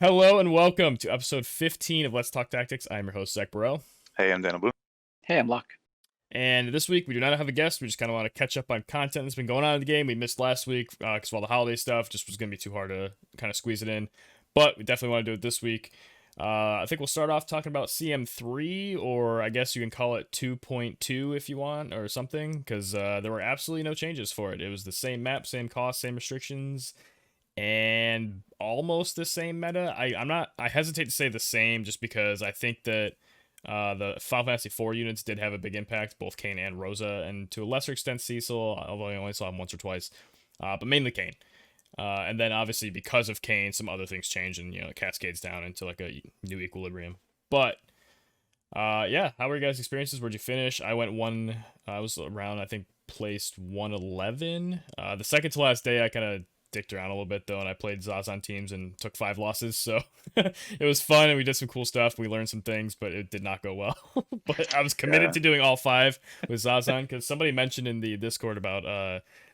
Hello and welcome to episode 15 of Let's Talk Tactics. I'm your host, Zach Burrell. Hey, I'm Daniel Blue. Hey, I'm Luck. And this week, we do not have a guest. We just kind of want to catch up on content that's been going on in the game. We missed last week because of all the holiday stuff. Just was going to be too hard to kind of squeeze it in. But we definitely want to do it this week. I think we'll start off talking about CM3, or I guess you can call it 2.2 if you want, or something, because there were absolutely no changes for it. It was the same map, same cost, same restrictions, and almost the same meta. I hesitate to say the same just because I think that the Final Fantasy IV units did have a big impact, both Kane and Rosa, and to a lesser extent Cecil, although I only saw him once or twice, but mainly Kane. And then obviously because of Kane, some other things change and it cascades down into like a new equilibrium. But yeah, how were your guys' experiences? Where'd you finish? I went one. I was around, I think, placed 111. The second to last day, I kind of dicked around a little bit though, and I played Zazan teams and took 5 losses. So it was fun, and we did some cool stuff. We learned some things, but it did not go well. But I was committed Yeah, to doing all 5 with Zazan because somebody mentioned in the Discord about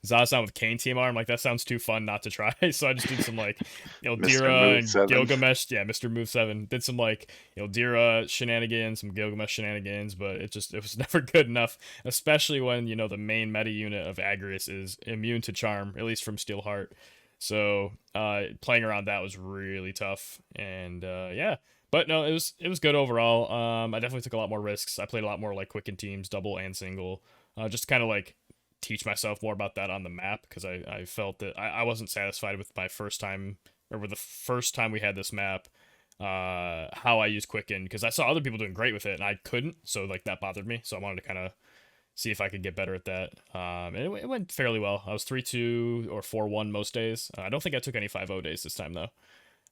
Zazan with Kane team arm. Like that sounds too fun not to try. So I just did some like Mr. Dira Move and 7. Gilgamesh. Yeah, Mr. Move 7 did some like Dira shenanigans, some Gilgamesh shenanigans, but it was never good enough, especially when the main meta unit of Agrius is immune to charm, at least from Steelheart. So playing around that was really tough, and yeah. But no, it was good overall. I definitely took a lot more risks. I played a lot more like quicken teams, double and single, just kind of like teach myself more about that on the map because I felt that I wasn't satisfied with my first time, or with the first time we had this map, how I use quicken, because I saw other people doing great with it and I couldn't, so like that bothered me. So I wanted to kind of see if I could get better at that. And it went fairly well. I was 3-2 or 4-1 most days. I don't think I took any 5-0 days this time though.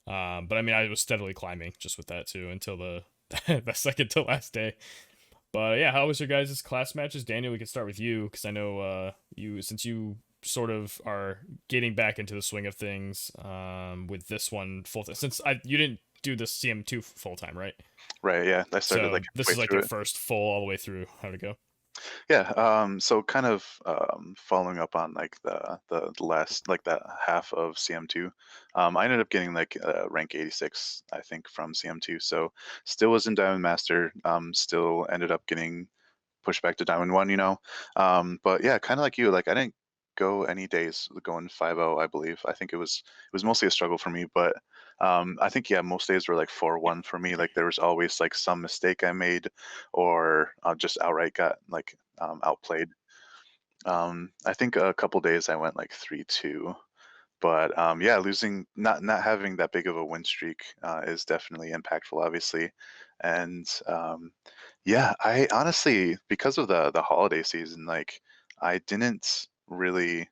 But I mean, I was steadily climbing just with that too until the the second to last day. But yeah, how was your guys' class matches? Daniel, we can start with you because I know since you sort of are getting back into the swing of things with this one full time. Since you didn't do the CM2 full time, right? Right, yeah. I started So like this halfway is like through your it. first full all the way through. How'd it go? Yeah, so kind of following up on like the last like that half of CM2. I ended up getting like rank 86, I think, from CM2. So still was in Diamond Master. Still ended up getting pushed back to Diamond 1, you know. But yeah, kind of like you, like I didn't go any days going 5-0, I believe. I think it was mostly a struggle for me, but I think yeah, most days were like 4-1 for me. Like there was always like some mistake I made, or just outright got like outplayed. I think a couple days I went like 3-2, but yeah, losing, not having that big of a win streak is definitely impactful, obviously. And yeah, I honestly, because of the holiday season, like I didn't really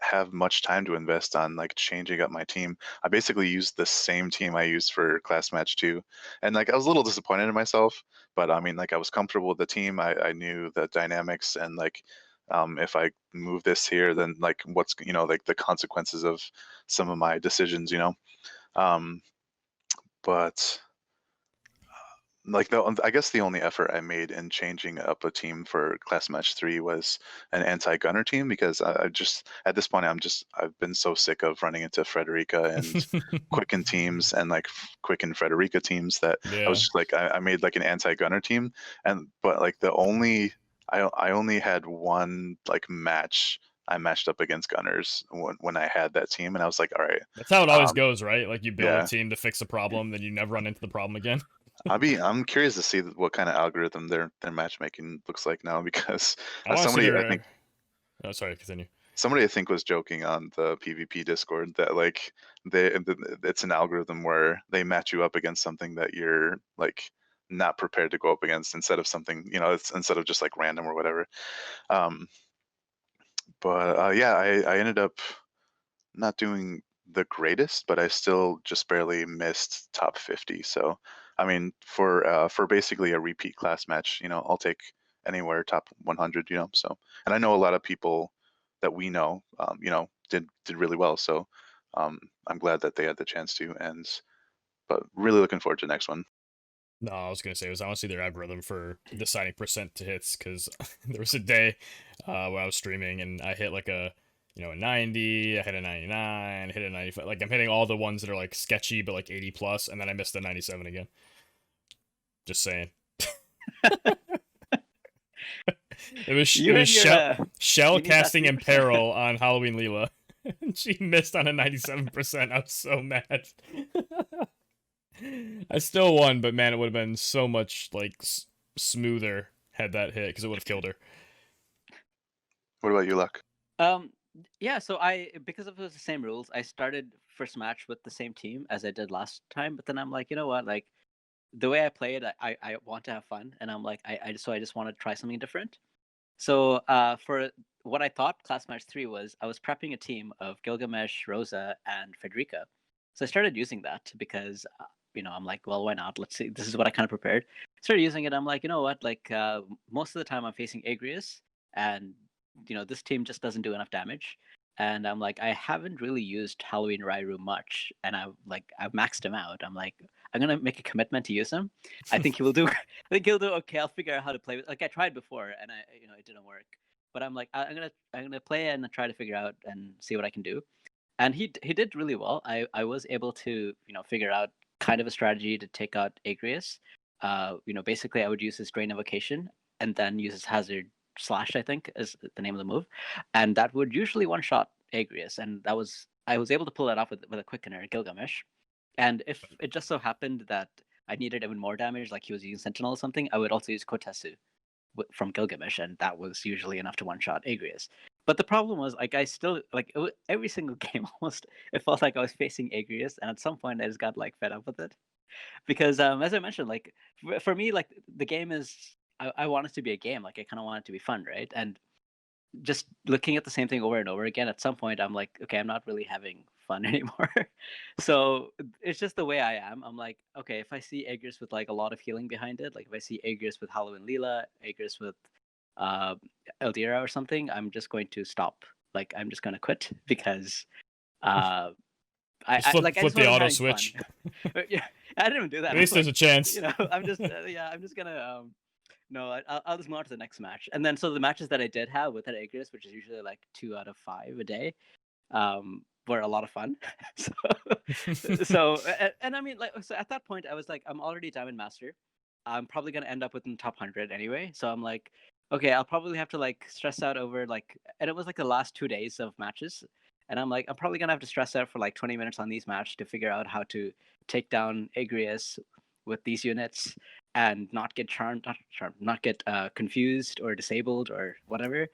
have much time to invest on like changing up my team. I basically used the same team I used for class match 2. And like I was a little disappointed in myself, but I mean like I was comfortable with the team. I knew the dynamics, and like if I move this here, then like what's like the consequences of some of my decisions, you know. Um but like I guess the only effort I made in changing up a team for class match 3 was an anti-gunner team, because I just at this point I've been so sick of running into Frederica and Quicken teams and like Quicken Frederica teams that I was Yeah. just like I made like an anti-gunner team. And but like the only I only had one like match I matched up against gunners when I had that team, and I was like, all right, That's how it always um, goes, right? Like you build a yeah. team to fix a problem, then you never run into the problem again. I'm curious to see what kind of algorithm their matchmaking looks like now, because I want to see somebody I their. think Oh, sorry, continue. was joking on the PvP Discord that like it's an algorithm where they match you up against something that you're like not prepared to go up against, instead of something, it's instead of just like random or whatever. Um, but yeah, I ended up not doing the greatest, but I still just barely missed top 50. So, I mean, for basically a repeat class match, I'll take anywhere top 100. So, and I know a lot of people that we know, did really well. So, um, I'm glad that they had the chance to, and but really looking forward to the next one. No, I was gonna say was I want to see their algorithm for deciding percent to hits because there was a day when I was streaming and I hit like a a 90, I hit a 99, I hit a 95. Like I'm hitting all the ones that are like sketchy but like 80 plus, and then I missed the 97 again. Just saying. It You was and your shell you need that casting in 3%. peril on Halloween Leela. And she missed on a 97%. I was so mad. I still won, but man, it would have been so much like smoother had that hit because it would have killed her. What about you, Luck? Um, yeah, so because of the same rules, I started first match with the same team as I did last time. But then I'm like, you know what? Like the way I play it, I want to have fun, and I'm like, I just want to try something different. So for what I thought class match 3 was, I was prepping a team of Gilgamesh, Rosa, and Frederica. So I started using that because I'm like, well, why not? Let's see. This is what I kind of prepared. Started using it. I'm like, you know what? Like most of the time I'm facing Agrius, and this team just doesn't do enough damage. And I'm like, I haven't really used Halloween Rairu much, and I've maxed him out. I'm like, I'm gonna make a commitment to use him. I think he will do. I think he'll do okay. I'll figure out how to play with. Like I tried before, and it didn't work. But I'm like, I'm gonna play and try to figure out and see what I can do. And he did really well. I was able to figure out kind of a strategy to take out Agrius. Basically I would use his Drain Evocation and then use his Hazard Slash, I think is the name of the move, and that would usually one shot Agrius, and I was able to pull that off with a Quickener Gilgamesh. And if it just so happened that I needed even more damage, like he was using Sentinel or something, I would also use Kotetsu from Gilgamesh, and that was usually enough to one shot Agrius. But the problem was, like, I still like every single game almost. It felt like I was facing Agrius, and at some point I just got like fed up with it because, as I mentioned, like for me, like the game is. I want it to be a game. Like I kind of want it to be fun, right? And just looking at the same thing over and over again, at some point I'm like, okay, I'm not really having fun anymore. So it's just the way I am. I'm like, okay, if I see Agrius with like a lot of healing behind it, like if I see Agrius with Halloween Leela, Agrius with uh Eldira or something, I'm just going to stop. Like I'm just going to quit because uh Just flip I flip just the wasn't auto having fun. switch. Yeah, I didn't even do that. At I'm least there's like, a chance. I'm just I'm just gonna no, I'll just move on to the next match. And then so the matches that I did have with that Agrius, which is usually like 2 out of 5 a day, were a lot of fun. so, and I mean, like, so at that point, I was like, I'm already Diamond Master. I'm probably gonna end up within the top 100 anyway. So I'm like, okay, I'll probably have to like stress out over like, and it was like the last 2 days of matches, and I'm like, I'm probably gonna have to stress out for like 20 minutes on these matches to figure out how to take down Agrius with these units and not get not get confused or disabled or whatever.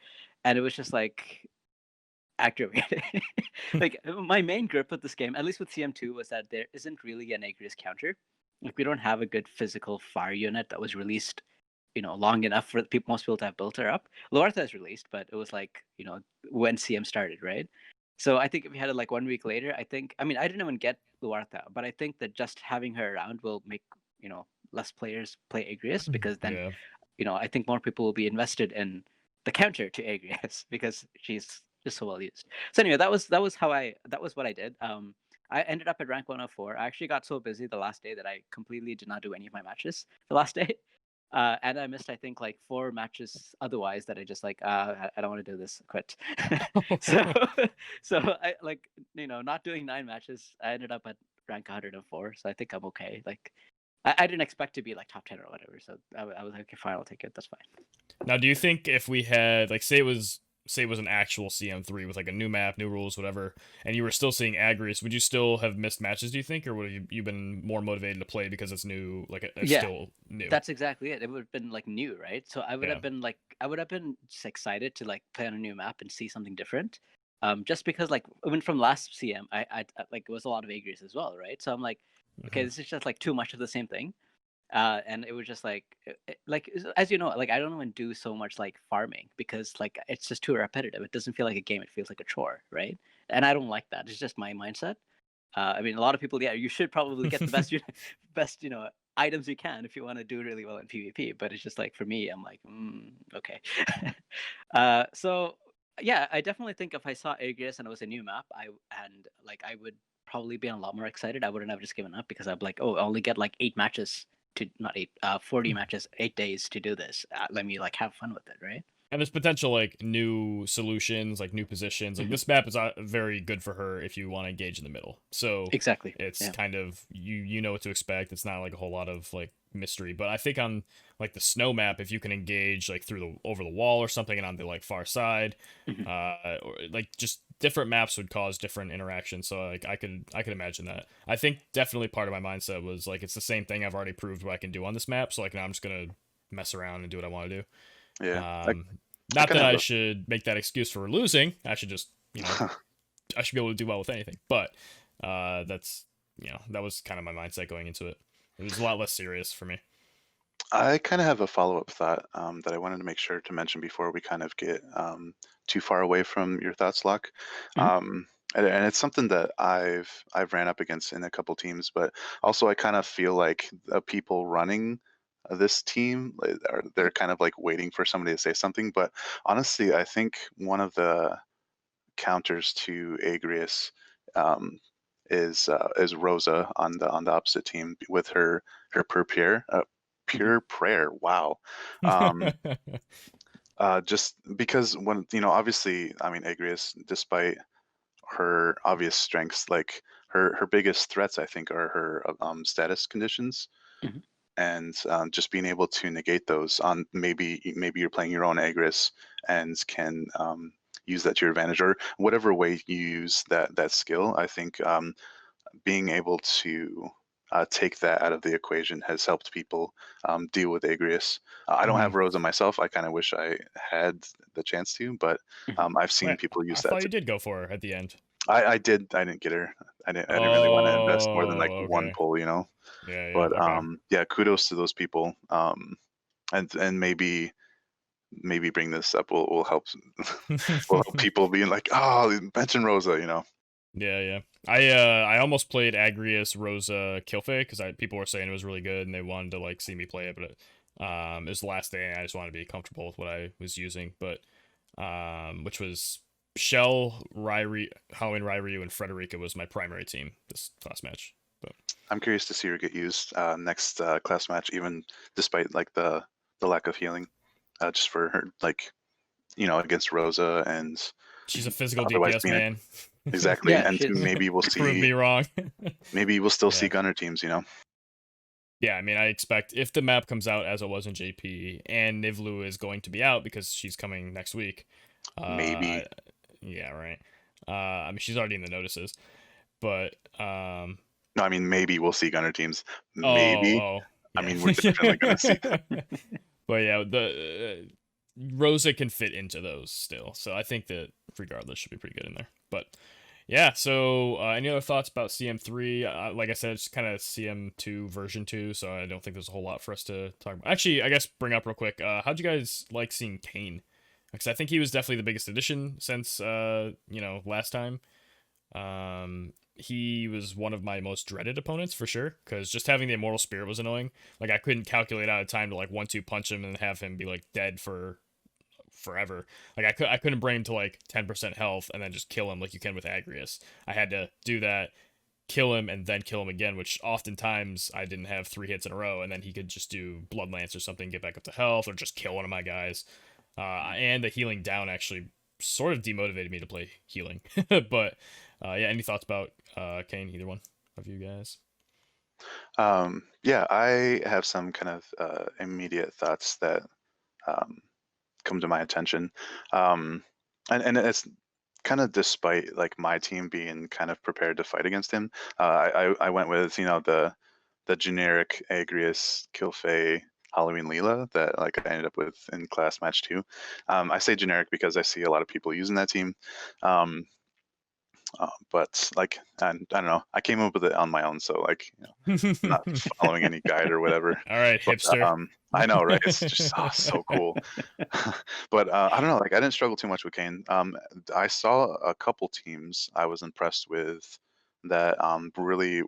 And it was just like aggravating. Like my main grip with this game, at least with CM2, was that there isn't really an Agrius counter. Like we don't have a good physical fire unit that was released, long enough for most people to have built her up. Loartha is released, but it was like, when CM started, right? So I think if we had it like 1 week later, I mean, I didn't even get Luartha, but I think that just having her around will make, less players play Agrius because then, Yeah. I think more people will be invested in the counter to Agrius because she's just so well used. So anyway, that was what I did. I ended up at rank 104. I actually got so busy the last day that I completely did not do any of my matches the last day. And I missed, I think, like 4 matches otherwise that I just like, I don't want to do this, quit. so, so I like, not doing 9 matches. I ended up at rank 104. So I think I'm okay. Like, I didn't expect to be like top 10 or whatever. So I was like, okay, fine, I'll take it. That's fine. Now, do you think if we had like say it was an actual CM3 with like a new map, new rules, whatever, and you were still seeing Agrius, would you still have missed matches? Do you think, or would you been more motivated to play because it's new, like it's Yeah, still new? that's exactly it. It would have been like new, right? So Yeah. I would have been just excited to like play on a new map and see something different. Just because like even from last CM, like it was a lot of Agrius as well, right? So I'm like, okay, Mhm. this is just like too much of the same thing. And it was just like like as you know, like I don't even do so much like farming because like it's just too repetitive. It doesn't feel like a game. It feels like a chore, right? And I don't like that. It's just my mindset. I mean, a lot of people, yeah, you should probably get the best, best, items you can if you want to do really well in PvP. But it's just like for me, I'm like, okay. So yeah, I definitely think if I saw Agrius and it was a new map, I would probably be a lot more excited. I wouldn't have just given up because I'd be like, oh, I only get like 8 matches to not eight, 40 matches, 8 days to do this. Let me like have fun with it, right? And there's potential like new solutions, like new positions. Like Mhm. this map is very good for her if you want to engage in the middle. So Exactly. it's Yeah. kind of you know what to expect. It's not like a whole lot of like mystery. But I think on like the snow map, if you can engage like through the over the wall or something and on the like far side, Mhm. or like just different maps would cause different interactions. So like I could imagine that. I think definitely part of my mindset was like it's the same thing I've already proved what I can do on this map. So like now I'm just gonna mess around and do what I want to do. Yeah, Um, I Not kind that of I have should make that excuse for losing. I should just, a I should be able to do well with anything. But that's, that was kind of my mindset going into it. It was a lot less serious for me. I kind of have a follow-up thought that I wanted to make sure to mention before we kind of get too far away from your thoughts, Locke. Mhm. And it's something that I've ran up against in a couple teams, but also I kind of feel like the people running this team they're kind of like waiting for somebody to say something. But honestly, I think one of the counters to Agrius um, is Rosa on the opposite team with her Mhm. pure prayer. Wow. Um, just because when obviously, I mean, Agrius, despite her obvious strengths, like her biggest threats, I think, are her status conditions, Mhm. and just being able to negate those on maybe you're playing your own Agrius and can use that to your advantage, or whatever way you use that skill. I think being able to take that out of the equation has helped people deal with Agrius. I don't Hmm. have Rosa myself. I kind of wish I had the chance to, but Mhm. I've seen Wait, people I use that thought you too. did go for her at the end. I did. I didn't get her. I didn't really want to invest more than like Oh, one okay. pull, you know. Yeah, yeah, But okay. yeah, kudos to those people. And maybe bring this up will help will help people being like, oh, mention Rosa, you know. Yeah, yeah. I almost played Agrius Rosa Kilfe because I people were saying it was really good and they wanted to like see me play it, but it was the last day and I just wanted to be comfortable with what I was using. But which was Shell, Ryrie, Halloween Ryu, and Frederica was my primary team this class match. But I'm curious to see her get used next class match, even despite like the lack of healing, just for her like against Rosa and she's a physical otherwise DPS being man. exactly. Yeah, And she is. maybe we'll Prove see me wrong. maybe we'll still see Yeah. Gunner teams, you know. Yeah, I mean, I expect if the map comes out as it was in JP and Nivlu is going to be out because she's coming next week. Maybe. Yeah, right. I mean, she's already in the notices, but No, I mean maybe we'll see Gunner teams. Maybe. oh, I yeah. mean we're definitely gonna see them. But yeah, the Rosa can fit into those still, so I think that regardless should be pretty good in there. But yeah, so any other thoughts about CM3? Like I said, it's kind of CM2 version 2, so I don't think there's a whole lot for us to talk about. Actually, I guess bring up real quick. How'd you guys like seeing Kane? Because I think he was definitely the biggest addition since last time. He was one of my most dreaded opponents for sure, because just having the immortal spirit was annoying. Like I couldn't calculate out of time to like 1-2 punch him and have him be like dead for forever. Like I couldn't bring him to like 10% health and then just kill him like you can with Agrius. I had to do that, kill him, and then kill him again, which oftentimes I didn't have 3 hits in a row, and then he could just do Blood Lance or something, get back up to health, or just kill one of my guys. And the healing down actually sort of demotivated me to play healing. But yeah, any thoughts about Kane? Either one of you guys? Yeah, I have some kind of immediate thoughts that um, come to my attention. Um, and it's kind of despite like my team being kind of prepared to fight against him. I went with the generic Agrius Kilfey Halloween Leela that like I ended up with in class match 2. I say generic because I see a lot of people using that team. Um, but like I don't know, I came up with it on my own, so like I'm not following any guide or whatever. All right, But hipster. I know, right? It's just so cool. But I don't know, like I didn't struggle too much with Kane. I saw a couple teams I was impressed with that really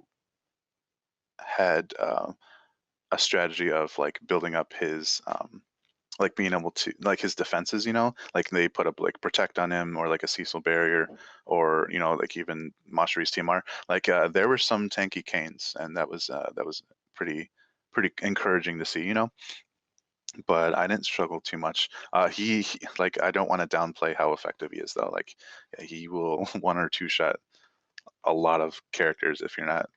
had a strategy of like building up his like being able to like his defenses, like they put up like protect on him or like a Cecil barrier or like even Mashari's TMR. Like there were some tanky Canes and that was pretty encouraging to see. but I didn't struggle too much. Like, I don't want to downplay how effective he is though. Like, yeah, he will one or two shot a lot of characters if you're not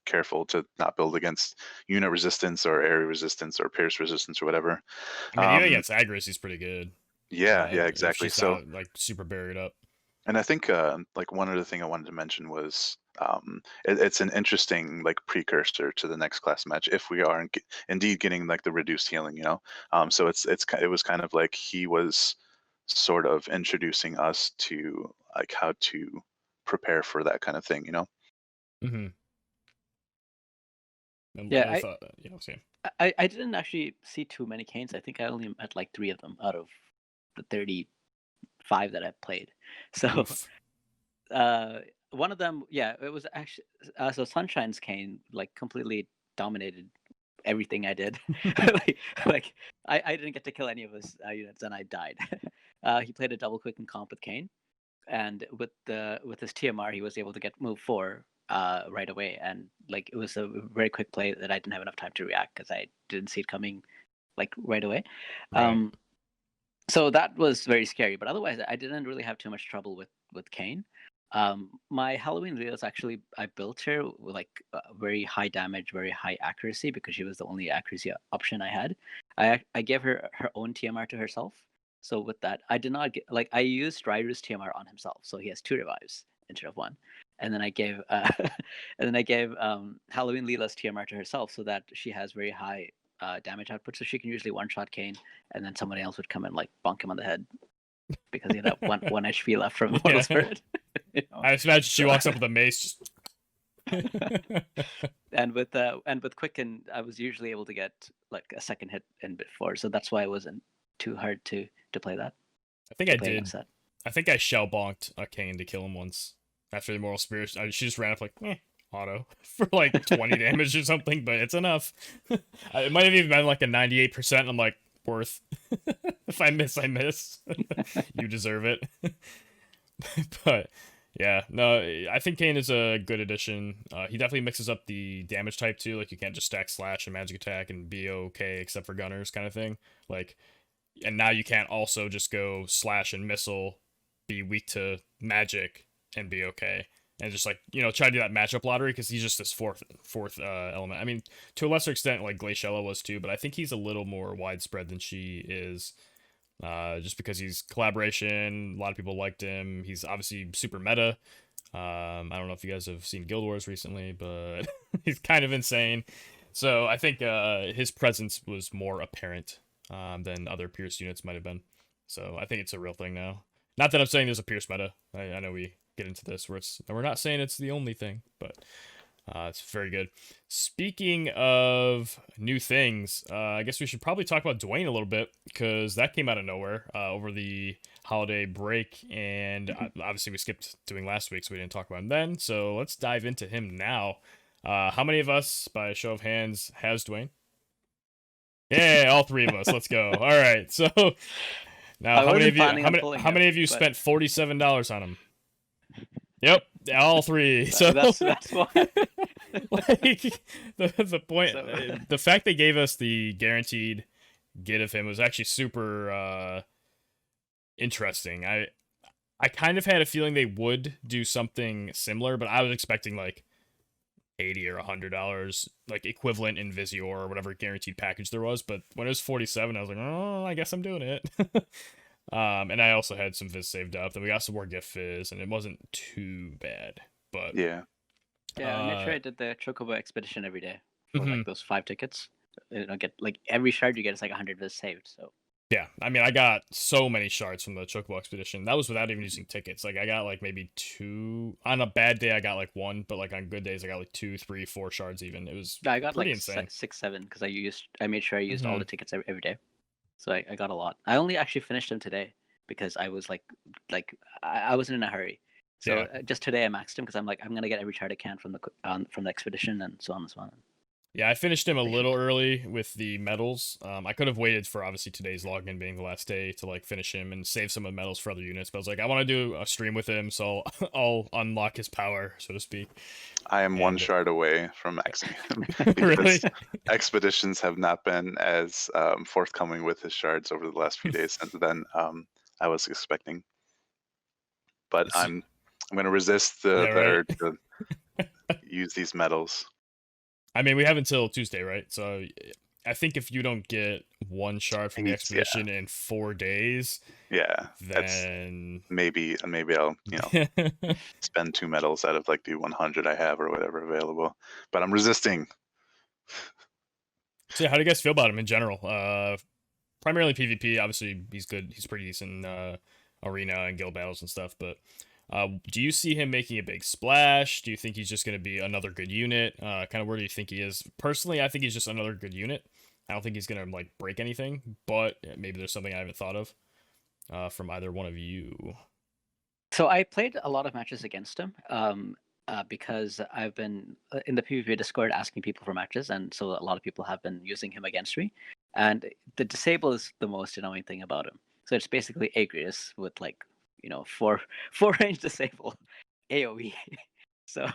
careful to not build against unit resistance or area resistance or pierce resistance or whatever. I mean, even Um, against Agrius, he's pretty good. yeah, If exactly. she's So, not like super buried up. and I think like one other thing I wanted to mention was it's an interesting like precursor to the next class match if we are indeed getting like the reduced healing, you know. So it was kind of like he was sort of introducing us to like how to prepare for that kind of thing, you know. Mm-hmm. And Yeah, I thought, same. I didn't actually see too many Canes. I think I only met like 3 of them out of the 35 that I played. So Oof. one of them, yeah, it was actually so Sunshine's Kane like completely dominated everything I did. like I didn't get to kill any of his units, and I died. He played a double quick in comp with Kane, and with his TMR, he was able to get move 4 right away, and like it was a very quick play that I didn't have enough time to react because I didn't see it coming like right away. Right. So that was very scary, but otherwise I didn't really have too much trouble with Kane. My Halloween Leo's actually I built her with like very high damage, very high accuracy because she was the only accuracy option I had. I gave her her own TMR to herself. So with that, I did not get like I used Ryru's TMR on himself, so he has 2 revives instead of 1. And then I gave Halloween Leela's TMR to herself so that she has very high damage output, so she can usually one shot Kane, and then somebody else would come and like bonk him on the head because he had that one HP left from Mortal Yeah. Spirit. You know? I just imagine she walks up with a mace. And with Quicken, I was usually able to get like a second hit in bit 4, so that's why it wasn't too hard to play that. I think to I play did. against that. I think I shell bonked a Kane to kill him once after the Moral Spirit. She just ran up like auto for like 20 damage or something, but it's enough. It might have even been like a 98%. I'm like, worth. If I miss, I miss. You deserve it. But yeah, no, I think Kane is a good addition. He definitely mixes up the damage type too. Like you can't just stack slash and magic attack and be okay except for gunners kind of thing. Like, and now you can't also just go slash and missile, be weak to magic and be okay. And just like try to do that matchup lottery because he's just this fourth element. I mean, to a lesser extent, like Glaciella was too, but I think he's a little more widespread than she is. Just because he's collaboration, a lot of people liked him. He's obviously super meta. I don't know if you guys have seen Guild Wars recently, but he's kind of insane. So I think his presence was more apparent than other Pierce units might have been. So I think it's a real thing now. Not that I'm saying there's a Pierce meta. I know we get into this where we're not saying it's the only thing, but it's very good. Speaking of new things, I guess we should probably talk about Dwayne a little bit because that came out of nowhere over the holiday break, and obviously we skipped doing last week, so we didn't talk about him then. So let's dive into him now. How many of us, by a show of hands, has Dwayne? Yeah, all 3 of us. Let's go. All right. So now, how many of you? How many of you spent $47 on him? Yep, all 3. So that's why. Like the point, the fact they gave us the guaranteed get of him was actually super interesting. I kind of had a feeling they would do something similar, but I was expecting like $80 or $100, like equivalent in Visior or whatever guaranteed package there was. But when it was 47, I was like, oh, I guess I'm doing it. And I also had some Viz saved up. Then we got some more gift Fizz, and it wasn't too bad. But Yeah. Yeah, I made sure I did the Chocobo expedition every day for Mhm. like those 5 tickets. Get like every shard you get is like 100 Viz saved. So Yeah, I mean, I got so many shards from the Chocobo expedition. That was without even using tickets. Like, I got like maybe 2. On a bad day, I got like 1, but like on good days, I got like 2, 3, 4 shards even. It was I got pretty like insane. 6, 7 because I made sure I used all Mhm. the tickets every day. So I got a lot. I only actually finished them today because I was like I wasn't in a hurry. So Yeah. just today I maxed them because I'm like I'm gonna get every shard I can from the expedition and so on and so on. Yeah, I finished him a little early with the medals. I could have waited for obviously today's login being the last day to like finish him and save some of the medals for other units. But I was like, I want to do a stream with him, so I'll unlock his power, so to speak. I am one And shard away from maxing him really, because expeditions have not been as forthcoming with his shards over the last few days than I was expecting. But I'm going to resist yeah, the right. urge to use these medals. I mean, we have until Tuesday, right? So I think if you don't get one shard from the Yeah, expedition in 4 days, yeah, that's then maybe I'll spend 2 medals out of like the 100 I have or whatever available. But I'm resisting. So yeah, how do you guys feel about him in general? Primarily PvP. Obviously, he's good. He's pretty decent arena and guild battles and stuff. But do you see him making a big splash? Do you think he's just going to be another good unit? Kind of where do you think he is? Personally, I think he's just another good unit. I don't think he's going to like break anything. But maybe there's something I haven't thought of from either one of you. So I played a lot of matches against him. Because I've been in the PvP Discord asking people for matches, and so a lot of people have been using him against me. And the disable is the most annoying thing about him. So it's basically Agrius with like four range disable AOE. So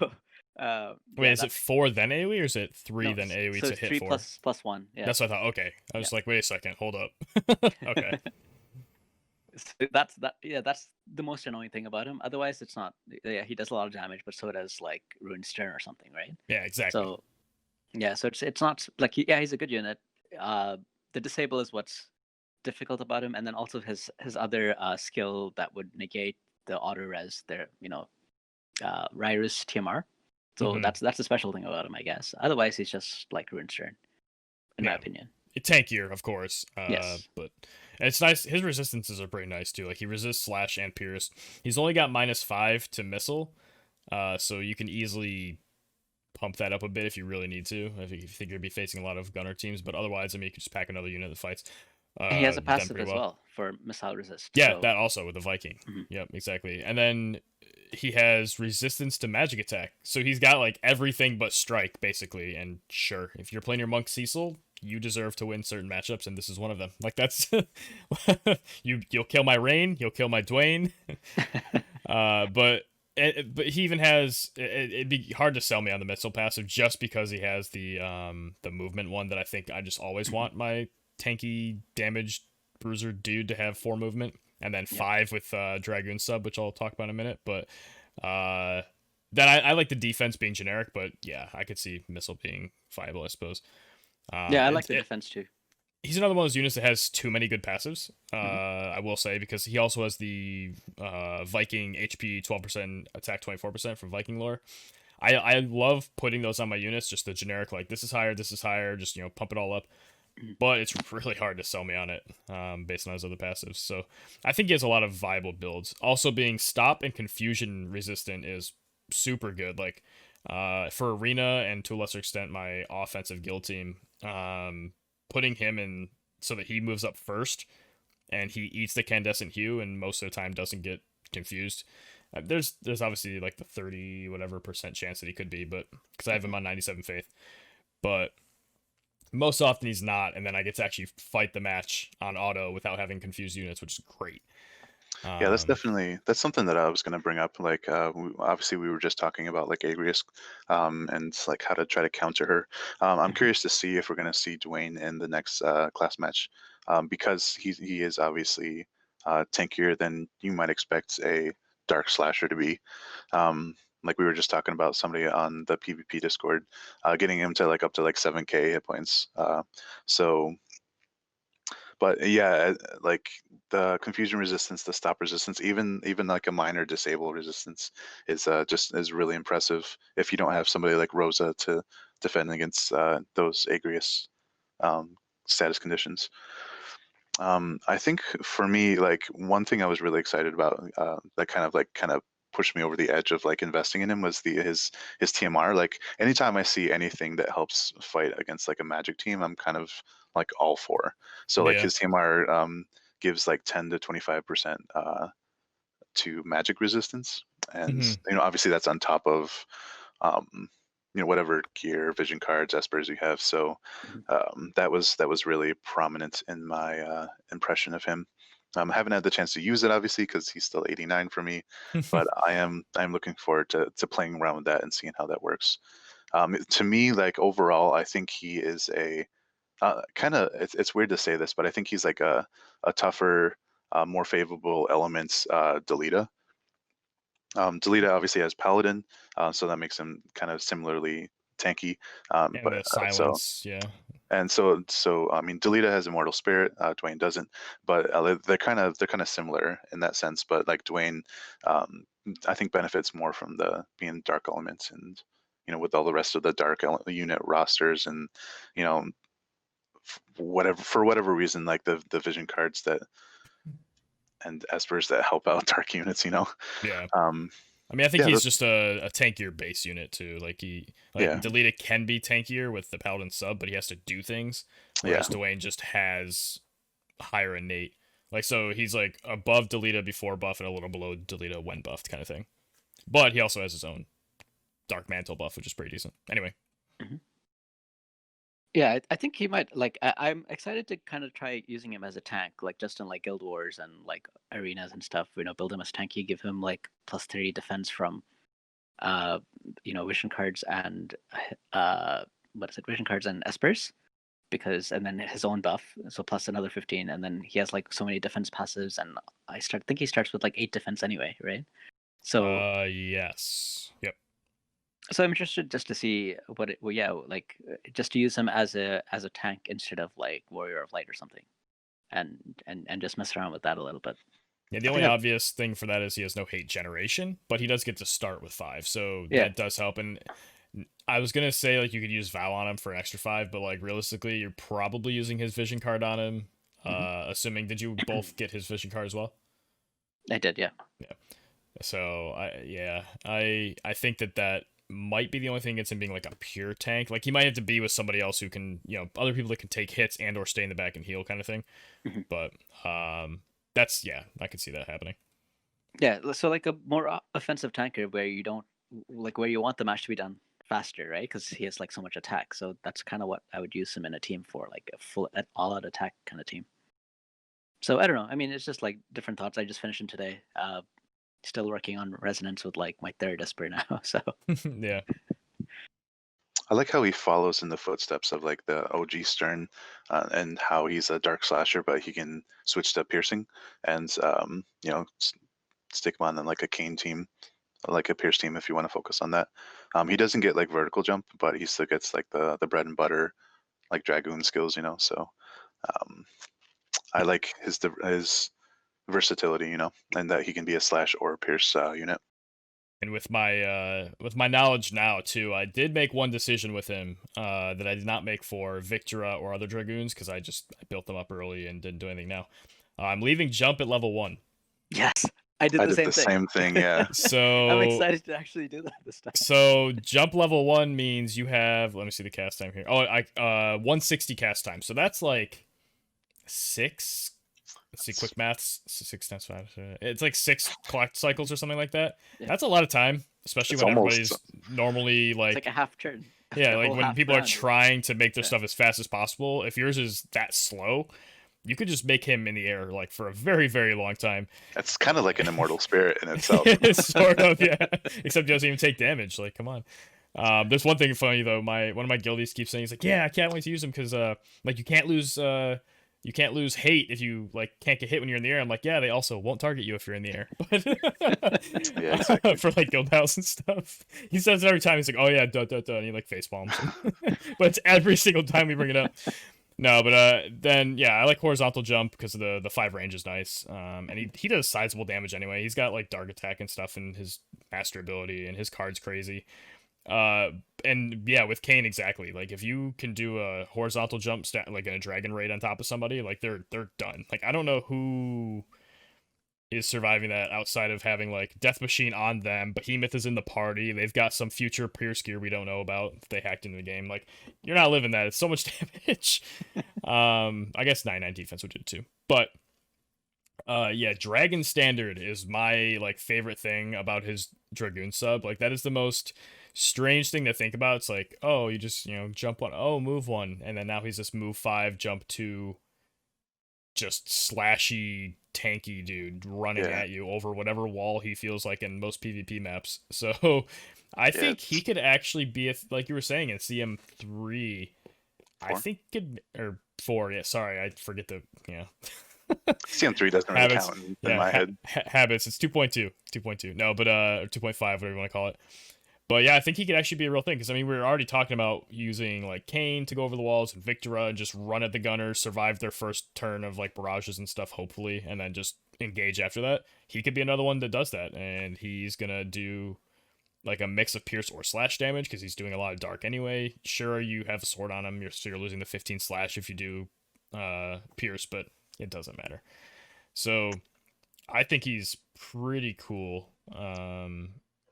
Wait, yeah, is it 4 then AoE or is it 3 no, then AoE so to it's hit 3 4? plus 1. Yeah, That's what I thought. Okay, I was like, wait a second, hold up. Okay. So that's the most annoying thing about him. Otherwise, it's not. Yeah, he does a lot of damage, but so does like Ruined Stern or something, right? Yeah, exactly. So yeah, so it's not like he's a good unit. The disable is what's difficult about him, and then also his other skill that would negate the auto res there. Ryrus TMR. So that's the special thing about him, I guess. Otherwise, he's just like Ruined Stern, in my opinion. Tankier, of course. Yes. But it's nice. His resistances are pretty nice too. Like he resists slash and pierce. He's only got -5 to missile, so you can easily pump that up a bit if you really need to. If you think you'd be facing a lot of gunner teams, but otherwise, I mean, you can just pack another unit that fights. And he has a Done passive pretty as well for missile resist. Yeah, so. that also with the Viking. Yep, exactly. And then he has resistance to magic attack. So he's got like everything but strike, basically. And sure, if you're playing your Monk Cecil, you deserve to win certain matchups, and this is one of them. Like that's you'll kill my Rain, you'll kill my Dwayne. But he even has it'd be hard to sell me on the missile passive just because he has the movement one that I think I just always want my tanky damaged bruiser dude to have 4 movement, and then 5 with Dragoon sub, which I'll talk about in a minute. But then I like the defense being generic, but yeah, I could see missile being viable, I suppose. Yeah, I like the defense too. He's another one of those units that has too many good passives, I will say, because he also has the Viking HP 12%, attack 24% from Viking lore. I love putting those on my units, just the generic, like, this is higher, just, pump it all up. But it's really hard to sell me on it based on his other passives. So I think he has a lot of viable builds. Also, being stop and confusion resistant is super good. Like, for Arena and to a lesser extent my offensive guild team, putting him in so that he moves up first and he eats the Candescent Hue and most of the time doesn't get confused. There's obviously like the 30 whatever % chance that he could be, but because I have him on 97 faith. But most often he's not, and then I get to actually fight the match on auto without having confused units, which is great. Yeah, that's something that I was going to bring up. Like, obviously, we were just talking about like Agrius, and like how to try to counter her. I'm curious to see if we're going to see Dwayne in the next class match, because he is obviously tankier than you might expect a dark slasher to be. Like we were just talking about somebody on the PvP Discord, getting him to like up to like 7k hit points. But yeah, like the confusion resistance, the stop resistance, even like a minor disable resistance is just really impressive if you don't have somebody like Rosa to defend against those Agrius status conditions. I think for me, like one thing I was really excited about that kind of pushed me over the edge of like investing in him was his TMR. Like anytime I see anything that helps fight against like a Magic team, I'm kind of like all for. So like his TMR gives like 10 to 25% to magic resistance, and obviously that's on top of whatever gear, vision cards, espers you have. So that was really prominent in my impression of him. I haven't had the chance to use it, obviously, because he's still 89 for me, but I'm looking forward to playing around with that and seeing how that works. To me, like overall, I think he is a kind of, it's weird to say this, but I think he's like a tougher, more favorable elements Delita. Delita obviously has Paladin, so that makes him kind of similarly tanky. And the silence, yeah. And so I mean, Delita has Immortal Spirit, Dwayne doesn't, but they're kind of similar in that sense. But like Dwayne, I think benefits more from the being dark elements, and with all the rest of the dark unit rosters, and for whatever reason, like the vision cards that and espers that help out dark units. Yeah. Um, I mean, I think yeah, he's just a tankier base unit too. Like yeah, Delita can be tankier with the Paladin sub, but he has to do things. Whereas yeah. Dwayne just has higher innate. Like, so he's like above Delita before buff and a little below Delita when buffed kind of thing. But he also has his own Dark Mantle buff, which is pretty decent. Anyway. Mhm. Yeah, I think he might like. I'm excited to kind of try using him as a tank, like just in like guild wars and like arenas and stuff. Build him as tanky, give him like +3 defense from, vision cards and what is it? Vision cards and espers, and then his own buff, so plus another 15, and then he has like so many defense passives, and think he starts with like 8 defense anyway, right? So Yes. Yep. So I'm interested just to see just to use him as a tank instead of like Warrior of Light or something, and just mess around with that a little bit. Yeah, the only obvious thing for that is he has no hate generation, but he does get to start with 5, so that does help. And I was gonna say like you could use Vow on him for an extra 5, but like realistically, you're probably using his vision card on him. Assuming, did you both get his vision card as well? I did, yeah. Yeah. So I think that might be the only thing against him being like a pure tank. Like he might have to be with somebody else who can, other people that can take hits and or stay in the back and heal kind of thing. But I could see that happening. Yeah, so like a more offensive tanker where you don't where you want the match to be done faster, right? Because he has like so much attack. So that's kind of what I would use him in a team for, like a full all-out attack kind of team. So I don't know. I mean, it's just like different thoughts. I just finished him today. Still working on resonance with like my 3rd Esper now. So yeah. I like how he follows in the footsteps of like the OG Stern, and how he's a dark slasher, but he can switch to piercing, and stick him on like a Kane team, like a Pierce team if you want to focus on that. He doesn't get like vertical jump, but he still gets like the bread and butter, like Dragoon skills, So I like his versatility, and that he can be a slash or a Pierce unit. And with my knowledge now too, I did make one decision with him that I did not make for Victora or other Dragoons because I built them up early and didn't do anything now. I'm leaving jump at level 1. Yes, I did the same thing. Yeah. So I'm excited to actually do that this time. So jump level 1 means you have, let me see the cast time here. 160 cast time. So that's like 6. Let's see, quick maths. 6 times 5. It's like 6 clock cycles or something like that. Yeah. That's a lot of time, especially when everybody's normally like. It's like a half turn. Yeah, like when people are trying to make their stuff as fast as possible. If yours is that slow, you could just make him in the air like for a very, very long time. That's kind of like an Immortal Spirit in itself. Sort of, yeah. Except he doesn't even take damage. Like, come on. There's one thing funny though. One of my guildies keeps saying, he's like, yeah, I can't wait to use him because like you can't lose hate if you like can't get hit when you're in the air. I'm like, yeah, they also won't target you if you're in the air. But yeah, exactly. For like guild house and stuff. He says it every time. He's like, oh yeah, duh, and he like face palms. But it's every single time we bring it up. No, but then yeah, I like horizontal jump because of the 5 range is nice. And he does sizable damage anyway. He's got like dark attack and stuff in his master ability, and his card's crazy. And yeah, with Kane exactly. Like if you can do a horizontal jump like in a dragon raid on top of somebody, like they're done. Like I don't know who is surviving that outside of having like Death Machine on them. Behemoth is in the party. They've got some future Pierce gear we don't know about if they hacked into the game. Like you're not living that. It's so much damage. I guess 99 defense would do it too. But yeah, Dragon Standard is my like favorite thing about his Dragoon sub. Like that is the most strange thing to think about. It's like, oh, you just, jump one, oh, move one, and then now he's this move 5, jump 2, just slashy, tanky dude running Yeah, at you over whatever wall he feels like in most PvP maps. So I yeah, think he it's could actually be, like you were saying, in CM3. I 4. think or 4. Yeah, sorry, I forget the CM3 doesn't really habits. count in Yeah, my head. habits. It's 2.2, 2.2. No, but 2.5, whatever you want to call it. But yeah, I think he could actually be a real thing because I mean we were already talking about using like Kane to go over the walls and Victora and just run at the gunners, survive their first turn of like barrages and stuff, hopefully, and then just engage after that. He could be another one that does that, and he's gonna do like a mix of pierce or slash damage because he's doing a lot of dark anyway. Sure, you have a sword on him, you're losing the 15 slash if you do pierce, but it doesn't matter. So I think he's pretty cool.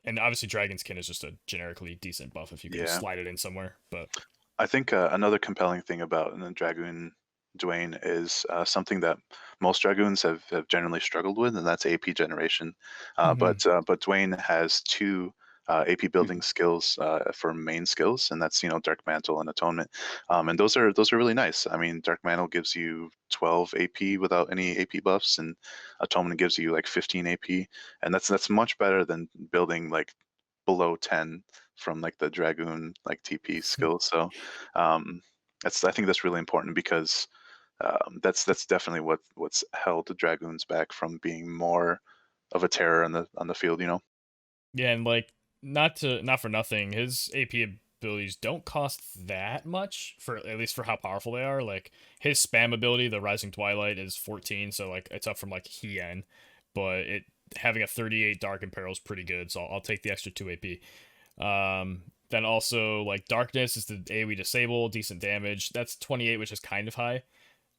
And obviously Dragon's Kin is just a generically decent buff if you can Yeah. slide it in somewhere. But I think another compelling thing about the Dragoon Dwayne is something that most Dragoons have generally struggled with, and that's AP generation. But Dwayne has 2 AP building skills for main skills, and that's Dark Mantle and Atonement, and those are really nice. I mean, Dark Mantle gives you 12 AP without any AP buffs, and Atonement gives you like 15 AP, and that's much better than building like below 10 from like the Dragoon like TP skill. So I think that's really important because that's definitely what's held the Dragoons back from being more of a terror on the field. yeah, and like not for nothing, his AP abilities don't cost that much for at least for how powerful they are. Like his spam ability, the Rising Twilight, is 14, so like it's up from like Hien, but it having a 38 Dark Imperil is pretty good. So I'll take the extra 2 AP. Then also like Darkness is the AoE disable, decent damage. That's 28, which is kind of high.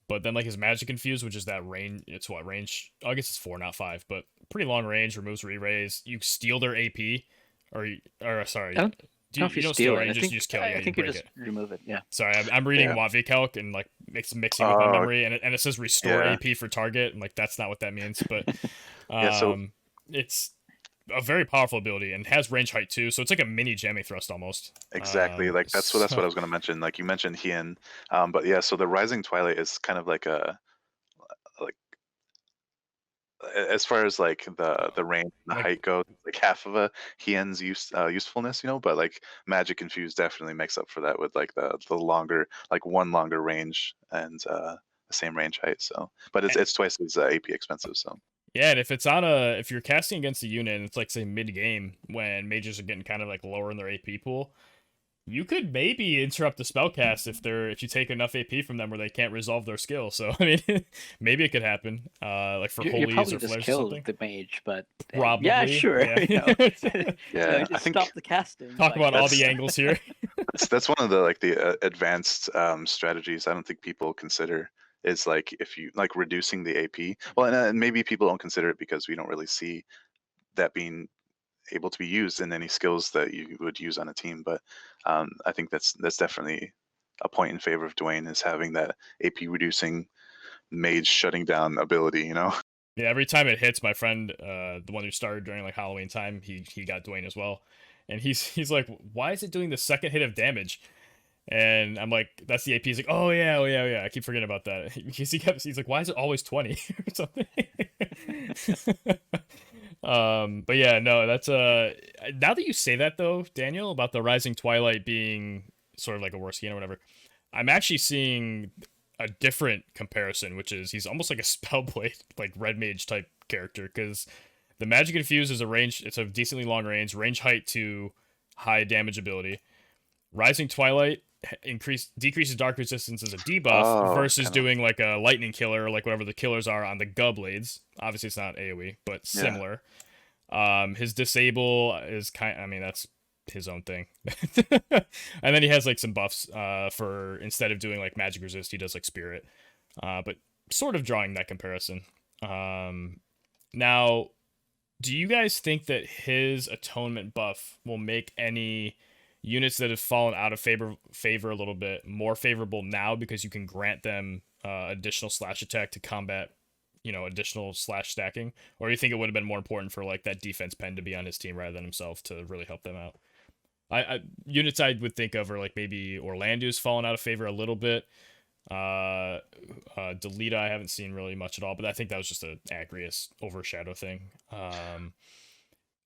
But then like his Magic Infuse, which is that range, it's what range? Oh, I guess it's 4, not 5, but pretty long range. Removes re-raise. You steal their AP, or sorry, I don't know if you you don't steal steal it. it. You just kill it. I Yeah, you think you break just it. remove it. Yeah. Sorry, I'm reading Yeah. Watt Calc and like mixing with my Uh, memory, and it says restore yeah. AP for target, and like that's not what that means. But Yeah. So it's a very powerful ability and has range height too, so it's like a mini jamming thrust almost. exactly, like that's what I was going to mention. Like you mentioned Hien, but yeah. So the Rising Twilight is kind of like a like as far as like the range and the like height goes, like half of a Hien's usefulness, but like Magic Infuse definitely makes up for that with like the longer, like one longer range and the same range height. So, but it's twice as AP expensive. So yeah, and if you're casting against a unit and it's like say mid game when mages are getting kind of like lower in their AP pool, you could maybe interrupt the spellcast if you take enough AP from them where they can't resolve their skill. So I mean, maybe it could happen. Like for You holies probably or just flares or killed something. the mage, but Probably. yeah, sure. Yeah. yeah, I Just think stop the casting. Talk about all the that's angles here. that's one of the like the advanced strategies I don't think people consider is like if you like reducing the AP. Well, and maybe people don't consider it because we don't really see that being able to be used in any skills that you would use on a team. But I think that's definitely a point in favor of Dwayne is having that AP reducing mage shutting down ability. Yeah, every time it hits, my friend, the one who started during like Halloween time, he got Dwayne as well, and he's like, why is it doing the second hit of damage? And I'm like, that's the AP. He's like, oh yeah, oh yeah, oh yeah. I keep forgetting about that because he's like, why is it always 20 or something? But yeah, no, that's now that you say that though, Daniel, about the Rising Twilight being sort of like a worse skin or whatever, I'm actually seeing a different comparison, which is he's almost like a Spellblade, like Red Mage type character, because the Magic Infuse is it's a decently long range height to high damage ability. Rising Twilight decreases dark resistance as a debuff Oh, versus kind of. doing like a lightning killer, like whatever the killers are on the Gublades. Obviously, it's not AoE, but Yeah. similar. His disable is I mean, that's his own thing. And then he has like some buffs. For instead of doing like magic resist, he does like spirit. But sort of drawing that comparison. Now, do you guys think that his atonement buff will make any units that have fallen out of favor a little bit more favorable now because you can grant them additional slash attack to combat additional slash stacking, or do you think it would have been more important for like that defense pen to be on his team rather than himself to really help them out? Units I would think of are like maybe Orlando's fallen out of favor a little bit. Delita I haven't seen really much at all, but I think that was just a Agrius overshadow thing.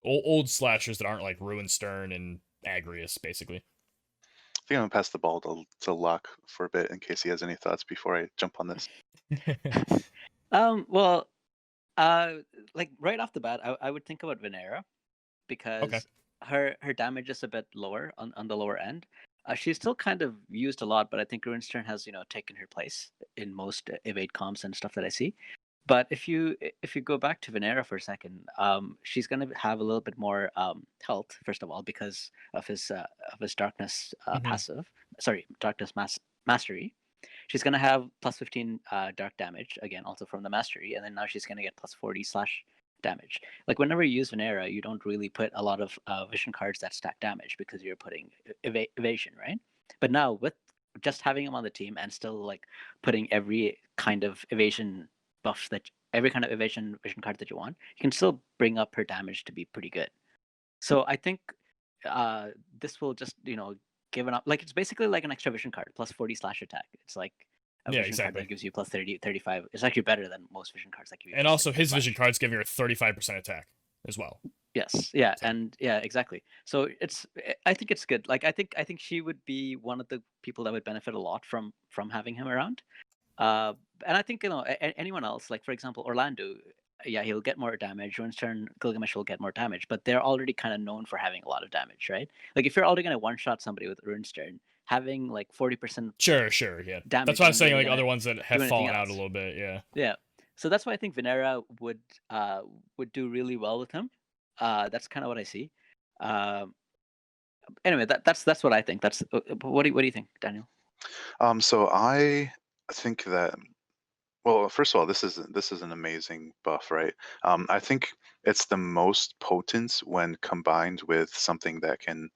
Old slashers that aren't like Ruin Stern and Agrius, basically. I think I'm gonna pass the ball to Locke for a bit in case he has any thoughts before I jump on this. Well, like right off the bat, I would think about Venera because Okay. her damage is a bit lower on the lower end. She's still kind of used a lot, but I think Ruinstern has taken her place in most evade comps and stuff that I see. But if you go back to Venera for a second, she's gonna have a little bit more health first of all because of his darkness passive. Sorry, darkness mastery. She's gonna have plus 15 dark damage again, also from the mastery, and then now she's gonna get plus 40 slash damage. Like whenever you use Venera, you don't really put a lot of vision cards that stack damage because you're putting evasion, right? But now with just having him on the team and still like putting every kind of evasion buff that every kind of evasion vision card that you want, you can still bring up her damage to be pretty good. So I think this will just give it up. Like it's basically like an extra vision card plus 40 slash attack. It's like a vision card that gives you plus 30, 35. It's actually better than most vision cards that give you. And also his vision cards giving her 35% attack as well. Yes, yeah, so. And yeah, exactly. So I think it's good. Like I think she would be one of the people that would benefit a lot from having him around. And I think anyone else, like for example Orlando, yeah, he'll get more damage. Ruinstern, Gilgamesh will get more damage, but they're already kind of known for having a lot of damage, right? Like if you're already gonna one shot somebody with Ruinstern, having like 40% sure, yeah, damage. That's why I'm saying like other ones that have fallen out a little bit, yeah. Yeah. So that's why I think Venera would do really well with him. That's kind of what I see. Anyway, that's what I think. That's what do you think, Daniel? So I think that, well, first of all, this is an amazing buff, right? I think it's the most potent when combined with something that can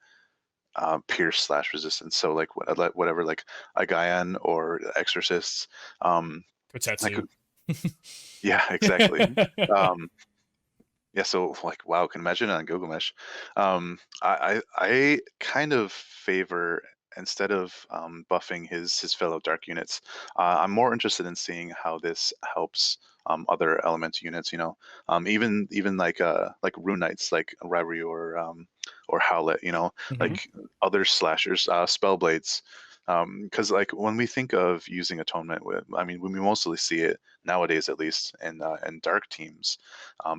pierce slash resistance. So like whatever, like Agayan or Exorcists. Like, yeah, exactly. Yeah, so like wow, can imagine it on Gilgamesh. I kind of favor, instead of buffing his fellow dark units, I'm more interested in seeing how this helps other element units. Even like Rune Knights, like Rairu or Howlet. Like other slashers, Spellblades. Because like when we think of using atonement we mostly see it nowadays, at least in dark teams.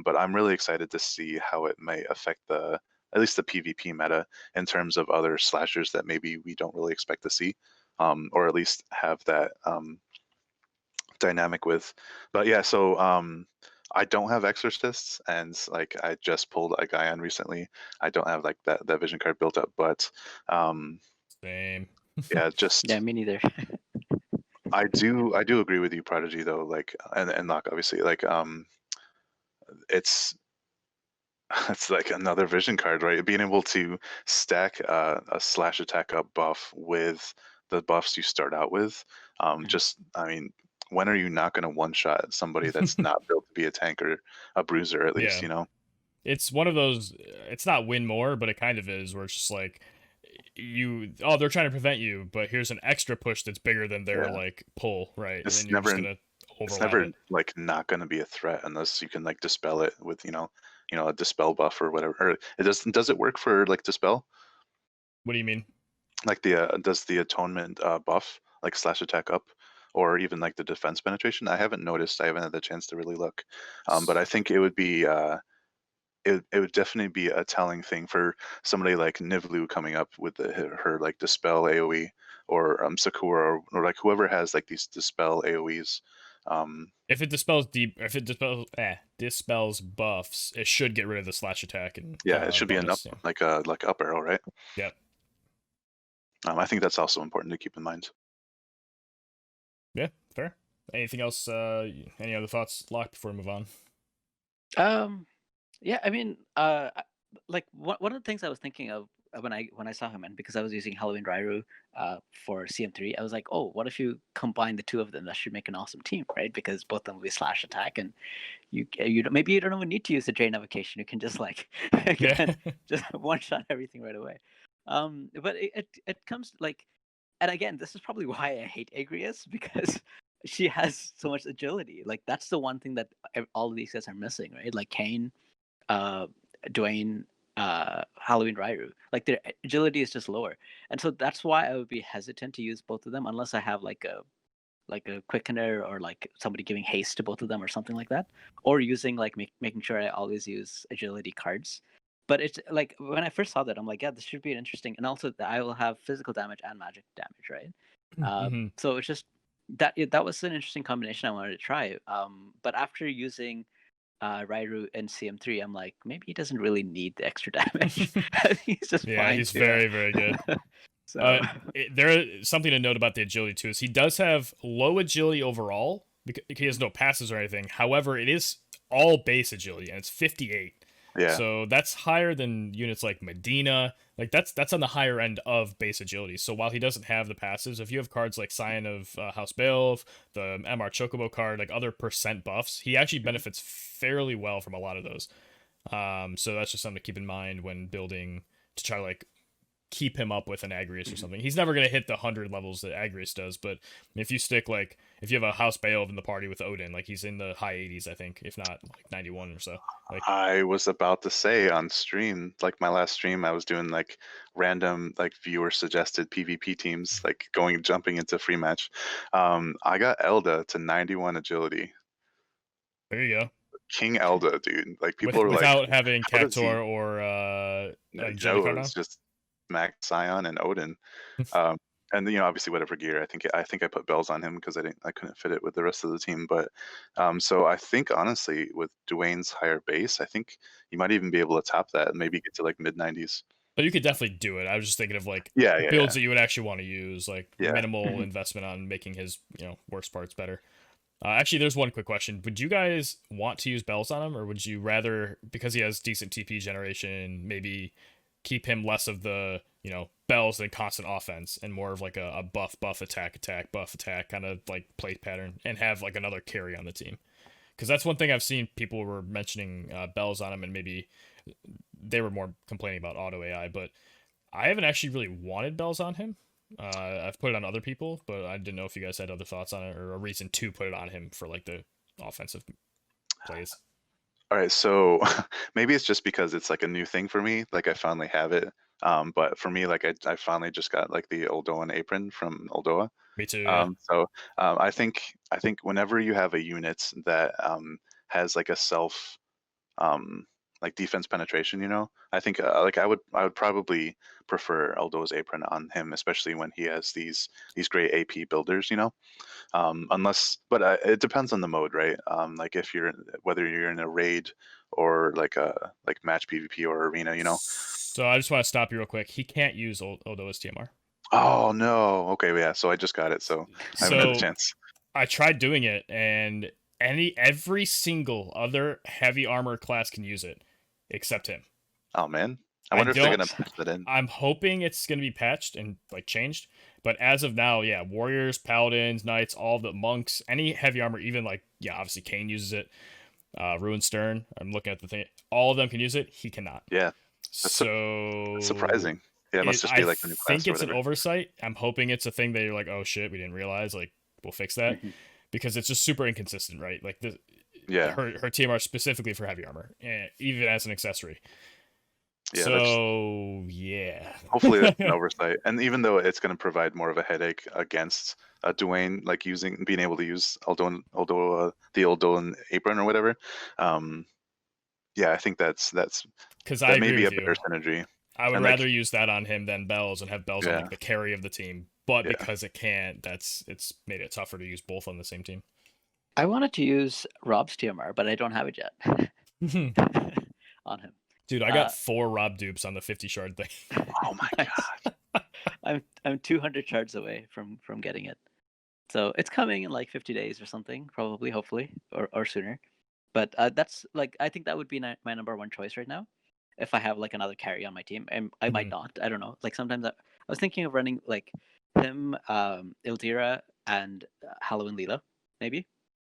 But I'm really excited to see how it may affect at least the PvP meta in terms of other slashers that maybe we don't really expect to see, or at least have that dynamic with. But yeah, so I don't have Exorcists, and like I just pulled a guy on recently. I don't have like that vision card built up, but same. Yeah, just yeah, me neither. I do agree with you, Prodijee, though. Like and Locke, obviously, like it's like another vision card, right? Being able to stack a slash attack up buff with the buffs you start out with. Just, I mean, when are you not going to one shot somebody that's not built to be a tank or a bruiser, at least, It's one of those, it's not win more, but it kind of is, where it's just like, they're trying to prevent you, but here's an extra push that's bigger than their like pull, right? It's and then never, it's never like not going to be a threat unless you can like dispel it with a dispel buff or whatever. Or does it work for like dispel? What do you mean? Like does the atonement buff like slash attack up, or even like the defense penetration? I haven't noticed. I haven't had the chance to really look, but I think it would be it would definitely be a telling thing for somebody like Nivlu coming up with her like dispel AoE, or Sakura, or like whoever has like these dispel AoEs. If it dispels dispels buffs, it should get rid of the slash attack and it should bonus, be like up arrow, right? Yep. I think that's also important to keep in mind. Yeah, fair. Anything else? Any other thoughts, Locke, before we move on? Yeah, I mean, like one of the things I was thinking of when I saw him, and because I was using Halloween Rairu for CM3, I was like, oh, what if you combine the two of them? That should make an awesome team, right? Because both of them will be slash attack, and you maybe you don't even need to use the Drain Evocation. You can just like just one shot everything right away. But it comes like, and again, this is probably why I hate Agrius, because she has so much agility. Like that's the one thing that all of these guys are missing, right? Like Kane, uh, Dwayne, Halloween Rairu. Like their agility is just lower, and so that's why I would be hesitant to use both of them unless I have like a quickener or like somebody giving haste to both of them or something like that, or using like making sure I always use agility cards. But it's like when I first saw that, I'm like, yeah, this should be interesting, and also that I will have physical damage and magic damage, right? Mm-hmm. So it's just that was an interesting combination I wanted to try. But after using Rairu in CM3, I'm like, maybe he doesn't really need the extra damage. He's just Yeah, fine he's too. very, very good. So There is something to note about the agility too. Is he does have low agility overall because he has no passes or anything. However, it is all base agility and it's 58. Yeah. So that's higher than units like Medina. Like that's on the higher end of base agility. So while he doesn't have the passives, if you have cards like Scion of House Beowulf, the MR Chocobo card, like other percent buffs, he actually benefits fairly well from a lot of those. So that's just something to keep in mind when building to try to like keep him up with an Agrius or something. He's never going to hit the 100 levels that Agrius does, but if you stick like if you have a House Beowulf in the party with Odin, like he's in the high 80s, I think, if not like 91 or so. Like I was about to say on stream, like my last stream, I was doing like random like viewer suggested PvP teams, like jumping into free match. I got Elda to 91 agility. there you go. King Elda, dude. Like people are like, Without having how does he? Cactuar or No, Jellicard it's on. just Max Scion and Odin. Um, and obviously whatever gear. I think I put bells on him because I couldn't fit it with the rest of the team. But so I think honestly with Dwayne's higher base, I think you might even be able to top that and maybe get to like mid 90s. But you could definitely do it. I was just thinking of like Yeah, builds that you would actually want to use, like yeah. minimal investment on making his worst parts better. Actually, there's one quick question. Would you guys want to use bells on him, or would you rather, because he has decent TP generation, maybe keep him less of the bells and constant offense and more of like a buff attack buff attack kind of like play pattern, and have like another carry on the team? Because that's one thing I've seen people were mentioning bells on him, and maybe they were more complaining about auto AI, but I haven't actually really wanted bells on him. I've put it on other people, but I didn't know if you guys had other thoughts on it or a reason to put it on him for like the offensive plays. All right, so maybe it's just because it's like a new thing for me. Like I finally have it. But for me, like I finally just got like the Oldoan apron from Oldoa. Me too. Yeah. So I think whenever you have a unit that has like a self like defense penetration, I think like I would probably prefer Eldo's apron on him, especially when he has these great AP builders, unless, but it depends on the mode, right? Like if whether you're in a raid or like a match PvP or arena, So I just want to stop you real quick. He can't use Oldoa's TMR. Oh no. Okay, yeah. So I just got it, so I haven't had a chance. I tried doing it, and every single other heavy armor class can use it, except him. Oh man. I wonder if they're gonna patch that in. I'm hoping it's gonna be patched and like changed. But as of now, yeah, warriors, paladins, knights, all the monks, any heavy armor, even like obviously Kane uses it. Ruin Stern. I'm looking at the thing. All of them can use it. He cannot. Yeah. That's surprising. Yeah, it must just be like the new class. I think it's an oversight. I'm hoping it's a thing that you're like, oh shit, we didn't realize. Like, we'll fix that because it's just super inconsistent, right? Like her TMR specifically for heavy armor, even as an accessory. Yeah, so yeah. Hopefully that's an oversight. And even though it's going to provide more of a headache against Dwayne, like being able to use the Oldoan apron or whatever. Yeah, I think that may be a better synergy. I would rather use that on him than bells and have bells on like the carry of the team. But because it can't, it's made it tougher to use both on the same team. I wanted to use Rob's TMR, but I don't have it yet on him. Dude, I got 4 Rob dupes on the 50 shard thing. Oh my god. I'm 200 shards away from getting it. So it's coming in like 50 days or something, probably, hopefully, or sooner. But that's like, I think that would be my number one choice right now. If I have like another carry on my team, and I might not. I don't know. Like sometimes I was thinking of running like him, Ildira, and Halloween Leela. Maybe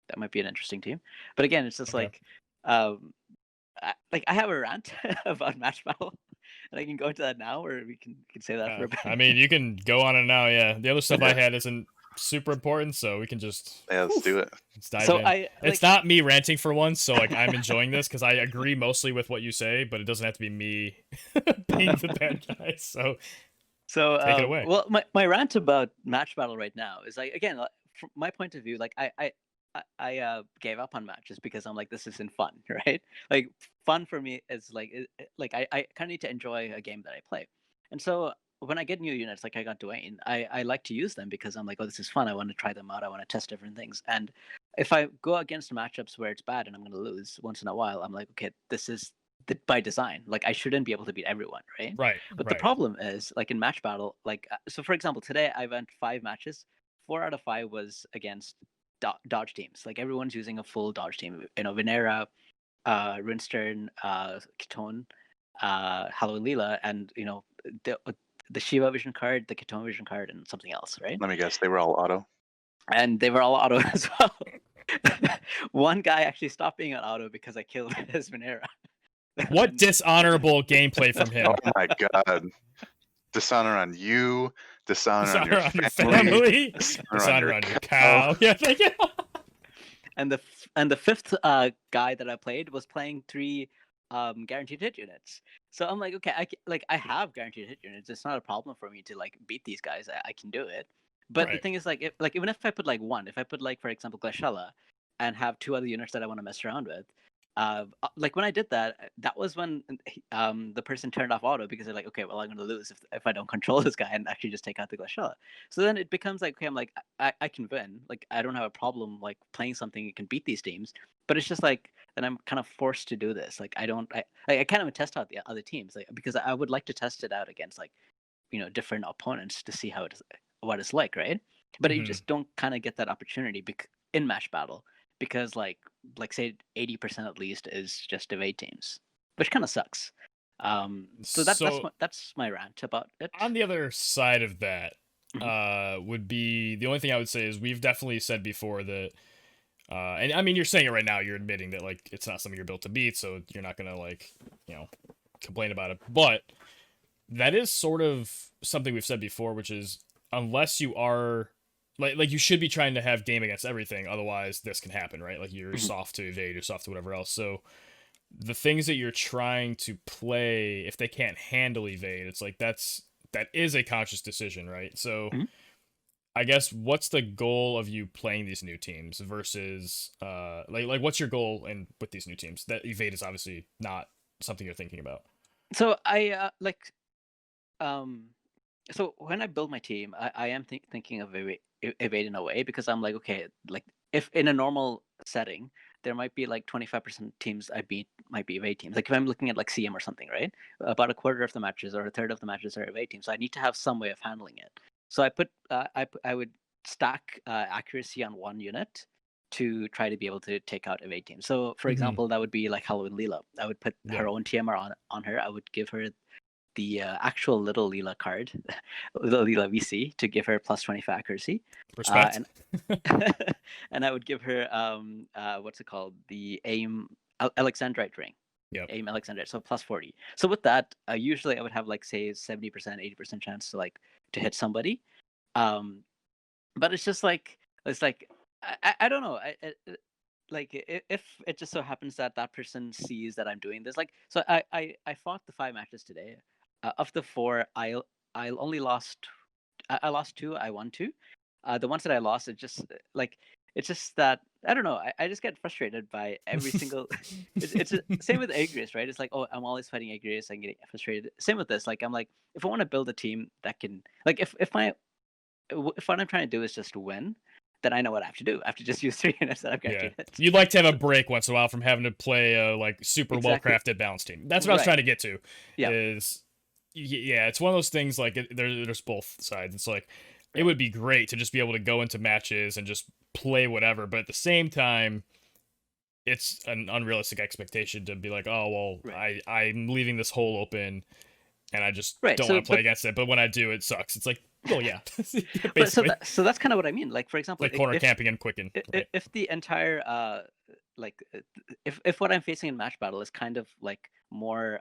that might be an interesting team. But again, it's just like I have a rant about match battle, And I can go into that now, or we can say that for a bit. I mean, you can go on it now. Yeah, the other stuff I had isn't super important, so we can just let's do it. let's dive So in. I It's not me ranting for once, so like I'm enjoying this because I agree mostly with what you say, but it doesn't have to be me being the bad guy. So take it away. Well, my rant about match battle right now is like, again, from my point of view, like I gave up on matches because I'm like, this isn't fun, right? Like fun for me is like I kind of need to enjoy a game that I play, and so when I get new units, like I got Dwayne, I like to use them because I'm like, oh, this is fun. I want to try them out. I want to test different things. And if I go against matchups where it's bad and I'm going to lose once in a while, I'm like, okay, this is by design. Like I shouldn't be able to beat everyone, right? Right. But the problem is, like in match battle, like so for example, today I went 5 matches. 4 out of 5 was against dodge teams. Like everyone's using a full dodge team. You know, Venera, Rinstern, Ketone, Halloween Leela, and you know the Shiva Vision card, the Ketone Vision card, and something else, right? Let me guess, they were all auto. And they were all auto as well. One guy actually stopped being an auto because I killed his Venera. What dishonorable gameplay from him! Oh my god! Dishonor on you. Dishonor on your family. Dishonor on your cow. Yeah, thank you. And the 5th guy that I played was playing 3 guaranteed hit units. So I'm like, okay, I have guaranteed hit units. It's not a problem for me to like beat these guys. I can do it. But the thing is, like, even if I put like 1, if I put like, for example, Glaciella, and have 2 other units that I want to mess around with, like when I did that, that was when the person turned off auto because they're like, okay, well, I'm going to lose if I don't control this guy and actually just take out the Glaciella. So then it becomes like, okay, I'm like, I can win. Like I don't have a problem like playing something that can beat these teams. But it's just like then I'm kind of forced to do this. Like I can't even test out the other teams, like because I would like to test it out against like, you know, different opponents to see how it is, what it's like, right? But you just don't kind of get that opportunity in match battle because like say 80% at least is just evade teams, which kind of sucks. So that's my rant about it. On the other side of that, would be the only thing I would say is we've definitely said before that, and I mean you're saying it right now. You're admitting that like it's not something you're built to beat, so you're not gonna like complain about it. But that is sort of something we've said before, which is unless you are like you should be trying to have game against everything, otherwise this can happen, right? Like you're soft to evade, you're soft to whatever else. So the things that you're trying to play, if they can't handle evade, it's like that is a conscious decision, right? So I guess what's the goal of you playing these new teams versus like what's your goal with these new teams? That evade is obviously not something you're thinking about. So I so when I build my team, I am thinking of evade in a way because I'm like, okay, like if in a normal setting, there might be like 25% teams I beat might be evade teams. Like if I'm looking at like CM or something, right? About a quarter of the matches or a third of the matches are evade teams. So I need to have some way of handling it. So I put I would stack accuracy on 1 unit to try to be able to take out evade teams. So for example, that would be like Halloween Leela. I would put her own TMR on her. I would give her the actual little Leela card, little Leela VC, to give her plus 25 accuracy. Respect. And I would give her what's it called? The AIM Alexandrite ring. Yeah. AIM Alexandrite, so plus 40. So with that, usually I would have like say 70%, 80% chance to hit somebody. But it's just like I don't know. Like if it just so happens that person sees that I'm doing this, like so I fought the 5 matches today. Of the 4, I only lost. I lost 2. I won 2. The ones that I lost, it's just that I don't know. I just get frustrated by every single. It's same with Agrius, right? It's like, oh, I'm always fighting Agrius. I'm getting frustrated. Same with this. Like I'm like, if I want to build a team that can, like, if what I'm trying to do is just win, then I know what I have to do. I have to just use 3 units that I've got to hit. You'd like to have a break once in a while from having to play a like super well-crafted balance team. That's what I was trying to get to. Yeah. It's one of those things like there's both sides. It's like it would be great to just be able to go into matches and just play whatever, but at the same time, it's an unrealistic expectation to be like, oh well, I'm leaving this hole open, and I just don't want to play against it. But when I do, it sucks. It's like, well, yeah. Basically. So that's kind of what I mean. Like for example, like corner camping and quicken. If the entire if what I'm facing in match battle is kind of like more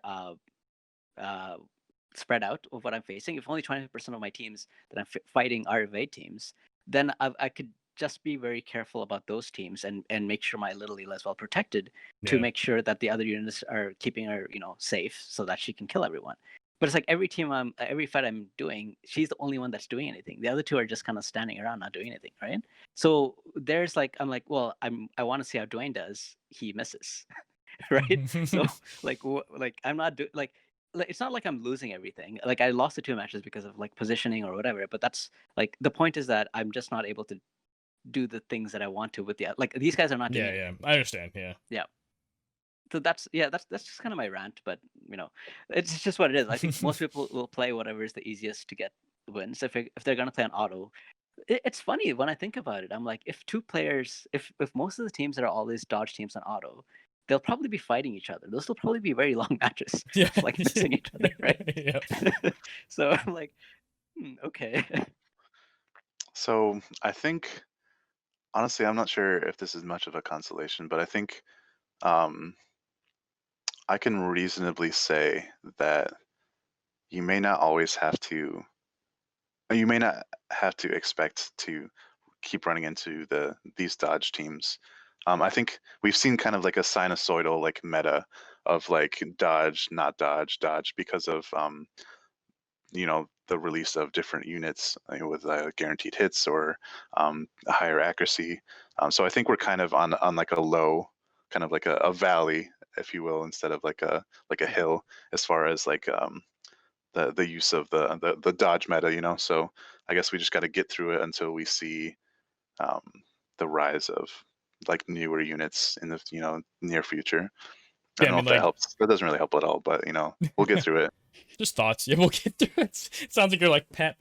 spread out of what I'm facing, if only 20% of my teams that I'm fighting are evade teams, then I could just be very careful about those teams and make sure my little Leela is well protected to Yeah. make sure that the other units are keeping her, safe so that she can kill everyone. But it's like every fight I'm doing, she's the only one that's doing anything. The other two are just kind of standing around not doing anything, right? So there's like I'm like, well, I want to see how Dwayne does. He misses, right? So like I'm not like it's not like I'm losing everything. Like I lost the 2 matches because of like positioning or whatever. But that's like the point is that I'm just not able to do the things that I want to with like these guys are not doing yeah, I understand. Yeah. So that's just kind of my rant, but it's just what it is. I think most people will play whatever is the easiest to get wins if they're gonna play on auto. It's funny when I think about it. I'm like, if two players, if most of the teams that are all these dodge teams on auto, they'll probably be fighting each other. Those will probably be very long matches Yeah. of like missing each other, right? Yeah. So I'm like, okay. So I think, honestly, I'm not sure if this is much of a consolation, but I think um, I can reasonably say that you may not always have to, you may not have to expect to keep running into these dodge teams. I think we've seen kind of like a sinusoidal like meta of like dodge, not dodge, dodge because of the release of different units with guaranteed hits or a higher accuracy. So I think we're kind of on like a low, kind of like a valley, if you will, instead of like a hill as far as like the use of the dodge meta. So I guess we just got to get through it until we see um, the rise of like newer units in the near future. I Yeah, I don't know mean, if that like, helps. That doesn't really help at all, but we'll get through it. just thoughts. Yeah, we'll get through it. Sounds like you're like pat.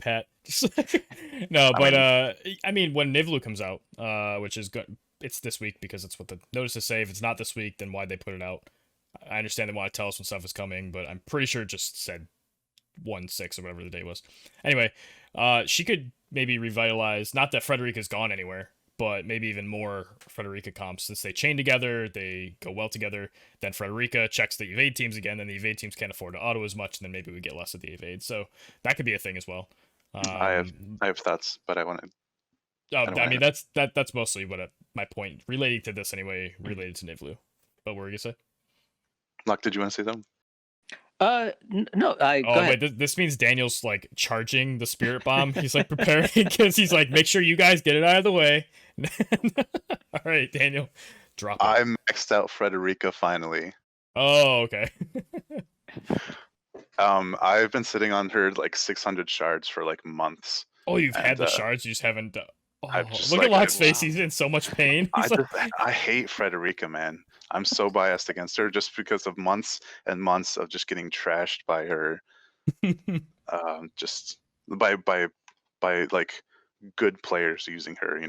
No, I but mean, I mean, when Nivlu comes out, which is good, it's this week because it's what the notices say. If it's not this week, then why'd they put it out? I understand they want to tell us when stuff is coming, but I'm pretty sure it just said 1/6 or whatever the day was. Anyway, she could maybe revitalize. Not that Frederica's gone anywhere, but maybe even more Frederica comps since they chain together, they go well together. Then Frederica checks the evade teams again. Then the evade teams can't afford to auto as much, and then maybe we get less of the evade. So that could be a thing as well. I have thoughts, but I don't I want mean to. that's mostly what my point relating to this anyway, related to Nivlu. But what were you gonna say? Luck, did you want to say something? No, go Oh ahead. wait, this means Daniel's like charging the spirit bomb. He's like preparing because he's like, make sure you guys get it out of the way. All right, Daniel, drop it. I maxed out Frederica finally. Oh, okay. I've been sitting on her like 600 shards for like months. Oh, you've had And the shards, you just haven't. I've Oh, just look at like Locke's face. He's in so much pain. He's like, I hate Frederica, man. I'm so biased against her just because of months and months of just getting trashed by her. Just by like good players using her.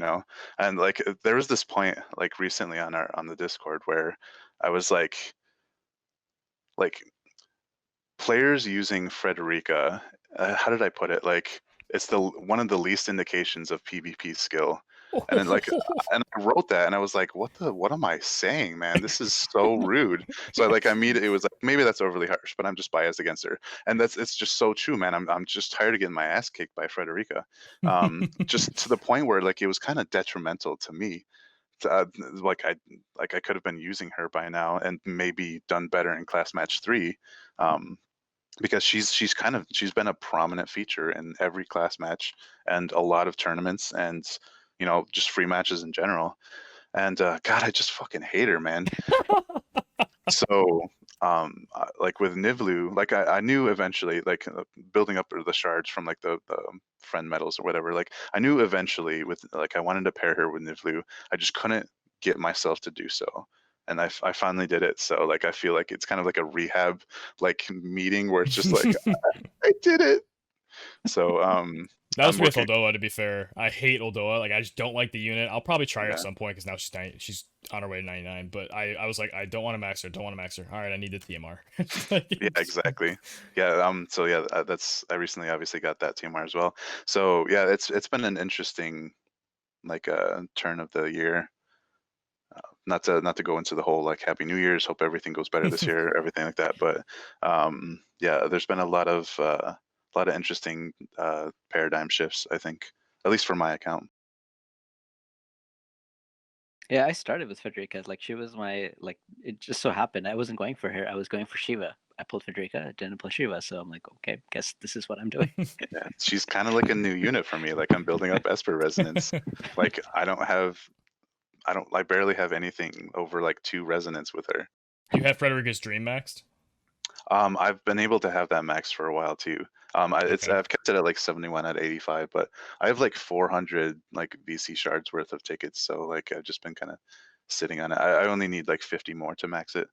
And like there was this point like recently on the Discord where I was like players using Frederica. How did I put it? Like it's the one of the least indications of PvP skill. And then like and I wrote that and I was like, what am I saying, man? This is so rude. So I immediately it was like maybe that's overly harsh, but I'm just biased against her. And it's just so true, man. I'm just tired of getting my ass kicked by Frederica. Just to the point where like it was kind of detrimental to me. Uh, I could have been using her by now and maybe done better in class match 3. Because she's been a prominent feature in every class match and a lot of tournaments and just free matches in general. And God, I just fucking hate her, man. So like with Nivlu, like I knew eventually, like building up the shards from like the friend medals or whatever, like I knew eventually with like I wanted to pair her with Nivlu. I just couldn't get myself to do so. And I finally did it. So like I feel like it's kind of like a rehab like meeting where it's just like I did it. So that was I'm with working. Oldoa, to be fair. I hate Oldoa. Like I just don't like the unit. I'll probably try her at Yeah. some point because now she's on her way to 99. But I was like, I don't want to max her. Don't want to max her. All right, I need the TMR. Yeah, exactly. Yeah. So yeah, I recently obviously got that TMR as well. So yeah, it's been an interesting like turn of the year not to go into the whole like Happy New Year's, hope everything goes better this year, everything like that. But yeah, there's been a lot of interesting paradigm shifts, I think, at least for my account. Yeah, I started with Frederica. Like she was my like. It just so happened I wasn't going for her. I was going for Shiva. I pulled Frederica, didn't pull Shiva. So I'm like, okay, guess this is what I'm doing. Yeah, she's kind of like a new unit for me. Like I'm building up Esper resonance. Like I barely have anything over like 2 resonance with her. You have Frederica's Dream maxed? I've been able to have that max for a while too. Okay. I've kept it at like 71 at 85, but I have like 400 like VC shards worth of tickets. So like I've just been kind of sitting on it. I only need like 50 more to max it.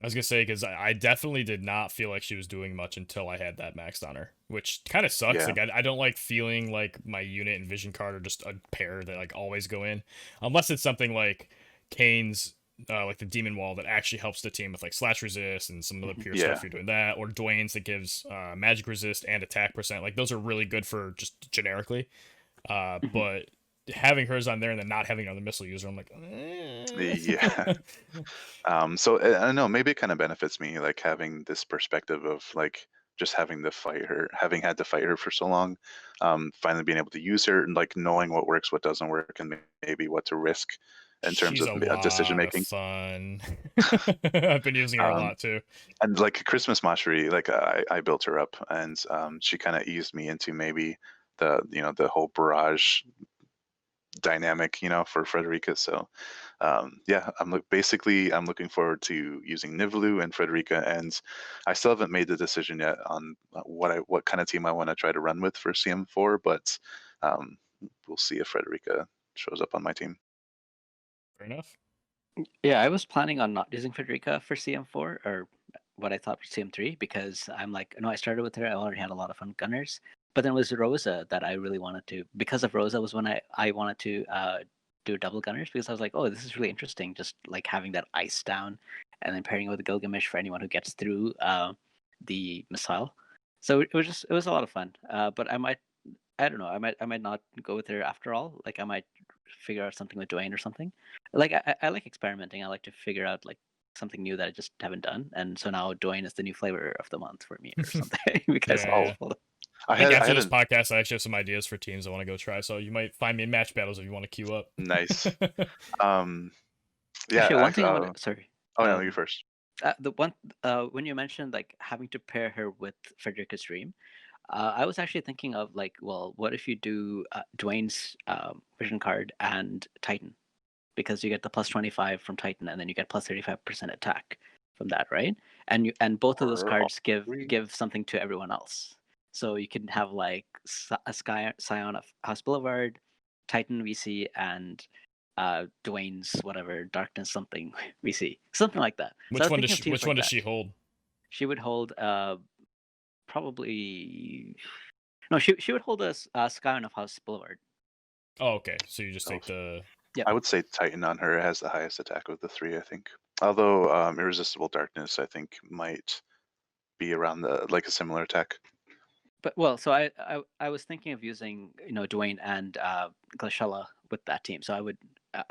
I was gonna say, because I definitely did not feel like she was doing much until I had that maxed on her, which kind of sucks. Yeah. Like I don't like feeling like my unit and vision card are just a pair that like always go in, unless it's something like Kane's, like the demon wall that actually helps the team with like slash resist and some of the pure Yeah. stuff you're doing that, or Dwayne's that gives magic resist and attack percent. Like those are really good for just generically. But having hers on there and then not having another missile user, I'm like, Yeah. So I don't know, maybe it kind of benefits me like having this perspective of like just having to fight her, having had to fight her for so long, finally being able to use her and like knowing what works, what doesn't work, and maybe what to risk in terms She's of a decision lot of making. fun. I've been using her a Um, lot too. and like Christmas Mastery, like I built her up, and she kind of eased me into maybe the whole barrage dynamic, for Frederica. So yeah, basically I'm looking forward to using Nivelu and Frederica, and I still haven't made the decision yet on what kind of team I want to try to run with for CM4, but um, we'll see if Frederica shows up on my team. Fair enough. Yeah, I was planning on not using Frederica for CM4 or what I thought for CM3 because I'm like, no, I started with her. I already had a lot of fun gunners. But then it was Rosa that I really wanted to. Because of Rosa was when I wanted to do double gunners because I was like, oh, this is really interesting. Just like having that ice down and then pairing it with Gilgamesh for anyone who gets through the missile. So it was a lot of fun. But I don't know. I might not go with her after all. Like I might figure out something with Dwayne or something. Like I like experimenting. I like to figure out like something new that I just haven't done. And so now Dwayne is the new flavor of the month for me or something because Yeah. I I think after this hadn't. podcast, I actually have some ideas for teams I want to go try. So you might find me in match battles if you want to queue up. Nice. Yeah. Actually, one thing I want to sorry. Oh no, you first. The one when you mentioned like having to pair her with Frederica's Dream, I was actually thinking of like, well, what if you do Dwayne's vision card and Titan, because you get the plus 25 from Titan, and then you get plus 35% attack from that, right? And both of those cards give something to everyone else. So you can have like a Scion of House Boulevard, Titan VC, and Dwayne's whatever Darkness something VC, something like that. Which So one does she hold? She would hold probably no. She would hold a Scion of House Boulevard. Oh, okay. So you just take the. Yeah. I would say Titan on her has the highest attack of the 3, I think. Although Irresistible Darkness, I think, might be around like a similar attack. But well, so I was thinking of using Dwayne and Glashella with that team. So I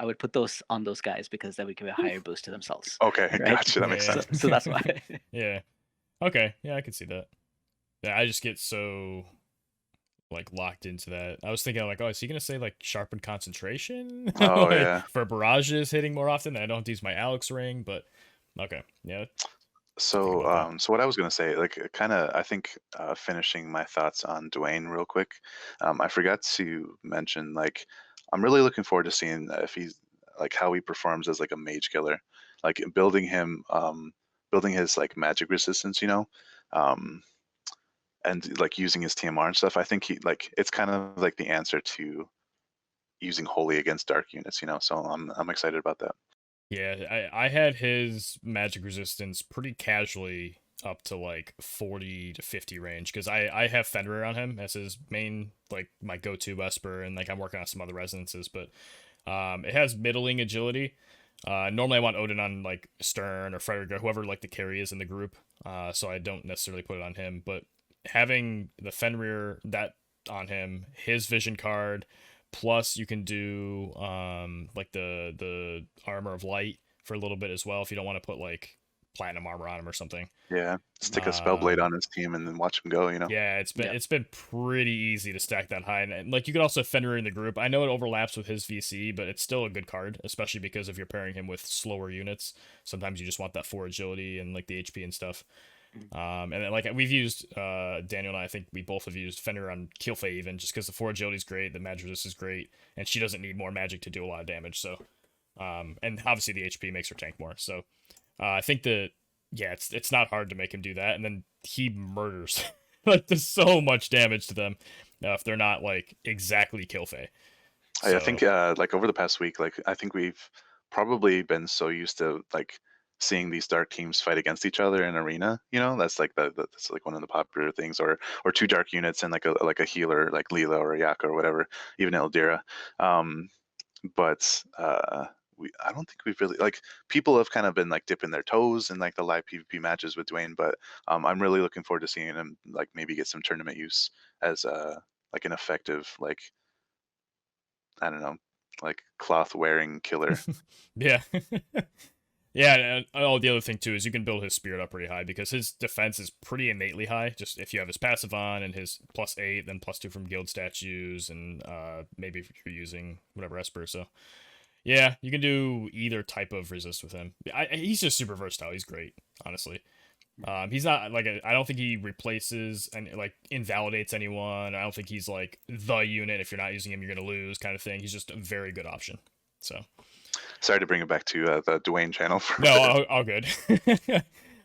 would put those on those guys because that would give a higher boost to themselves. Okay, right? gotcha. That makes sense. So that's why. Yeah. Okay. Yeah, I can see that. Yeah, I just get so like locked into that. I was thinking like, oh, is he gonna say like sharpened concentration? Oh like, yeah. For barrages hitting more often. I don't have to use my Alex ring, but okay, yeah. So so what I was gonna say, like kind of, I think finishing my thoughts on Dwayne real quick. I forgot to mention like I'm really looking forward to seeing if he's like how he performs as like a mage killer, like building his like magic resistance, um, and like using his TMR and stuff. I think it's kind of like the answer to using holy against dark units, so I'm excited about that. Yeah, I had his magic resistance pretty casually up to like 40 to 50 range because I have Fenrir on him as his main, like my go-to Esper, and like I'm working on some other resonances, but it has middling agility. Normally I want Odin on like Stern or Frederick or whoever like the carry is in the group, so I don't necessarily put it on him, but having the Fenrir that on him, his vision card, plus you can do like the armor of light for a little bit as well if you don't want to put like platinum armor on him or something. Yeah, stick a spellblade on his team and then watch him go. Yeah, Yeah. it's been pretty easy to stack that high, and like you could also Fenrir in the group. I know it overlaps with his VC, but it's still a good card, especially because if you're pairing him with slower units, sometimes you just want that 4 agility and like the HP and stuff. And then, like we've used Daniel and I think we both have used Fenrir on Keelfey even just because the 4 agility is great, the magic resist is great, and she doesn't need more magic to do a lot of damage. So, and obviously the HP makes her tank more. So, I think that yeah, it's not hard to make him do that, and then he murders like does so much damage to them if they're not like exactly Keelfey. I think like over the past week, like I think we've probably been so used to like seeing these dark teams fight against each other in arena. That's like that's like one of the popular things, or 2 dark units and like a healer like Leela or Yaka or whatever, even Eldira. But I don't think we've really like people have kind of been like dipping their toes in like the live PvP matches with Dwayne, but I'm really looking forward to seeing him like maybe get some tournament use as like an effective like I don't know like cloth wearing killer. Yeah. Yeah, and the other thing too is you can build his spirit up pretty high because his defense is pretty innately high. Just if you have his passive on and his +8, then +2 from guild statues, and maybe if you're using whatever Esper. So yeah, you can do either type of resist with him. He's just super versatile. He's great, honestly. He's not like I don't think he replaces and like invalidates anyone. I don't think he's like the unit. If you're not using him, you're gonna lose kind of thing. He's just a very good option. So. Sorry to bring it back to the Dwayne channel. No, all good. Yeah,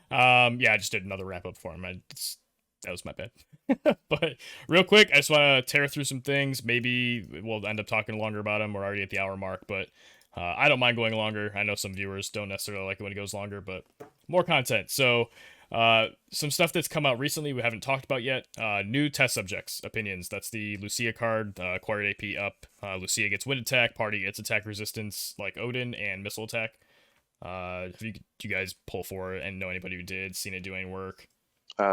I just did another wrap up for him. That was my bad. But real quick, I just want to tear through some things. Maybe we'll end up talking longer about him. We're already at the hour mark, but I don't mind going longer. I know some viewers don't necessarily like it when it goes longer, but more content. So some stuff that's come out recently we haven't talked about yet. New test subjects opinions. That's the Lucia card. Acquired AP up. Lucia gets wind attack. Party gets attack resistance like Odin and missile attack. Do you guys pull for it and know anybody who did? Seen it do any work?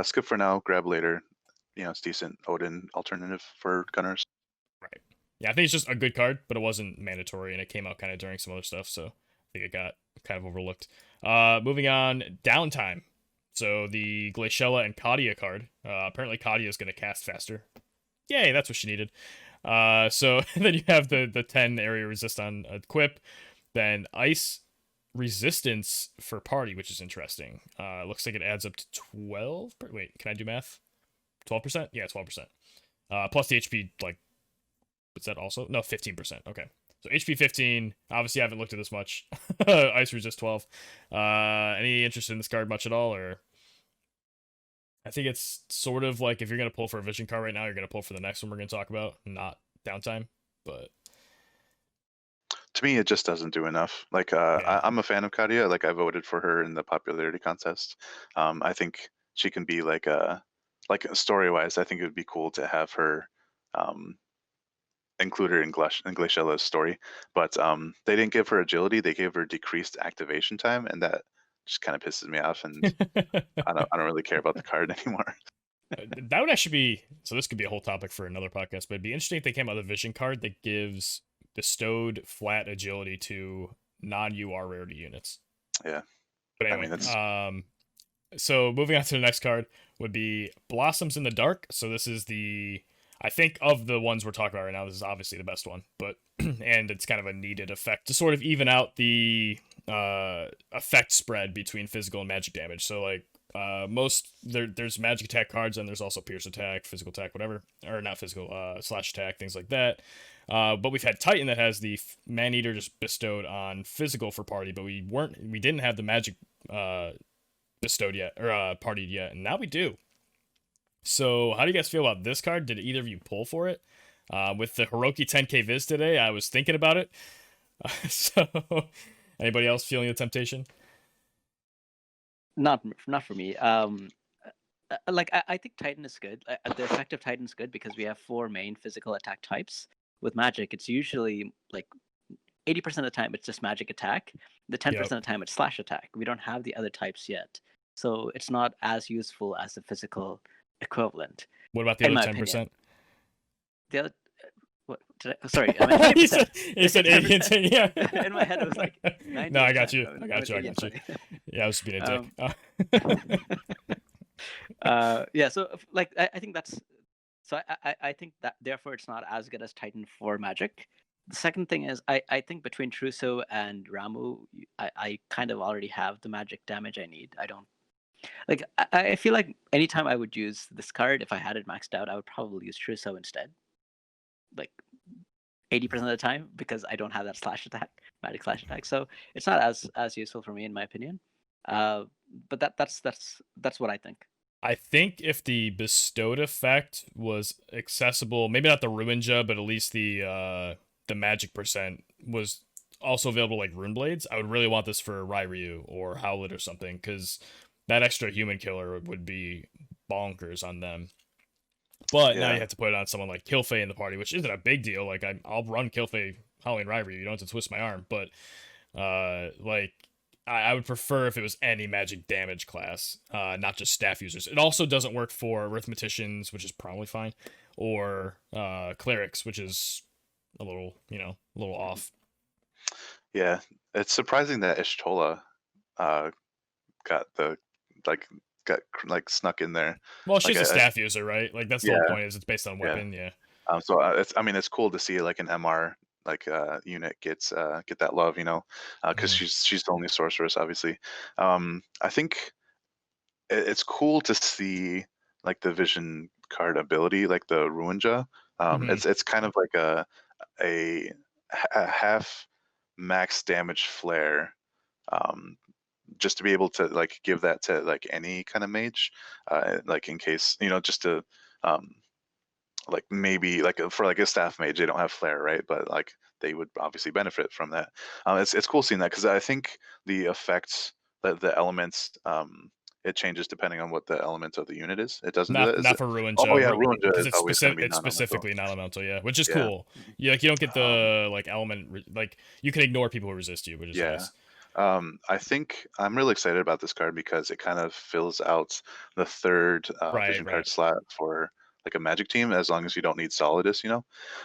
Skip for now. Grab later. It's decent Odin alternative for gunners. Right. Yeah, I think it's just a good card, but it wasn't mandatory, and it came out kind of during some other stuff, so I think it got kind of overlooked. Moving on, downtime. So the Glaciella and Kadia card. Apparently Kadia is going to cast faster. Yay, that's what she needed. So then you have the 10 area resist on equip. Then ice resistance for party, which is interesting. Looks like it adds up to 12. Wait, can I do math? 12%? Yeah, 12%. Plus the HP, like, what's that also? No, 15%. Okay. So HP 15. Obviously, I haven't looked at this much. Ice resist 12. Any interest in this card much at all, or? I think it's sort of like if you're gonna pull for a vision card right now, you're gonna pull for the next one we're gonna talk about, not downtime. But to me, it just doesn't do enough. Like I'm a fan of Kadia. Like I voted for her in the popularity contest. I think she can be like story wise. I think it would be cool to have her include her in Glaciella's story, but they didn't give her agility. They gave her decreased activation time, and that just kind of pisses me off. And I don't really care about the card anymore. That would actually be so. This could be a whole topic for another podcast, but it'd be interesting if they came out with a vision card that gives bestowed flat agility to non-UR rarity units. Yeah, but anyway, so moving on to the next card would be Blossoms in the Dark. So this is I think of the ones we're talking about right now, this is obviously the best one, but and it's kind of a needed effect to sort of even out the effect spread between physical and magic damage. So like there's magic attack cards, and there's also pierce attack, physical attack, whatever, or not physical, slash attack, things like that. But we've had Titan that has the Man Eater just bestowed on physical for party, but we didn't have the magic bestowed yet, or partied yet, and now we do. So how do you guys feel about this card? Did either of you pull for it? With the Hiroki 10k Viz today, I was thinking about it. So anybody else feeling the temptation? Not for me. Like I think Titan is good. The effect of Titan is good because we have 4 main physical attack types. With magic, it's usually like 80% of the time it's just magic attack. The 10% of the time it's slash attack. We don't have the other types yet, so it's not as useful as the physical equivalent. What about the other 10%? The other, Sorry, I meant he 80%. said, he said 80 yeah. In my head, it was like 90%. No, I got you. No, I no, got you. I 80 and got you. 20. Yeah, I was being a dick. Yeah, so like I think that's so I think that therefore it's not as good as Titan for Magic. The second thing is I think between Truso and Ramu, I kind of already have the magic damage I need. I don't like I feel like anytime I would use this card, if I had it maxed out, I would probably use Truso instead. Like 80% of the time, because I don't have that slash attack, magic slash attack. So it's not as useful for me in my opinion. But that's what I think. I think if the bestowed effect was accessible, maybe not the Ruinja, but at least the magic percent was also available like Rune Blades, I would really want this for Ryu or Howlet or something, because that extra human killer would be bonkers on them. But now you Yeah. have to put it on someone like Kilfei in the party, which isn't a big deal. Like I'll run Kilfei Howling Ryu. You don't have to twist my arm, but like I would prefer if it was any magic damage class, not just staff users. It also doesn't work for arithmeticians, which is probably fine, or clerics, which is a little, a little off. Yeah, it's surprising that Ishtola got the got snuck in there. Well, she's Like a staff user, right? Like that's the whole yeah, point. Is it's based on yeah. weapon, yeah. So it's cool to see like an MR unit get that love, because she's the only sorceress, obviously. I think it's cool to see like the vision card ability, like the Ruinja. It's kind of like a half max damage flare, just to be able to like give that to like any kind of mage, like in case just to like maybe like for like a staff mage, they don't have flare, right? But like they would obviously benefit from that. It's cool seeing that, because I think the effects that the elements, it changes depending on what the element of the unit is. It doesn't do that. Not for Ruinja. Oh yeah, Ruinja Because is always going to be it's non-elemental. specifically not elemental, yeah, which is Yeah. cool. Yeah, like you don't get the like element like you can ignore people who resist you, which is Yeah. nice. I think I'm really excited about this card because it kind of fills out the third vision card slot for like a magic team, as long as you don't need Solidus,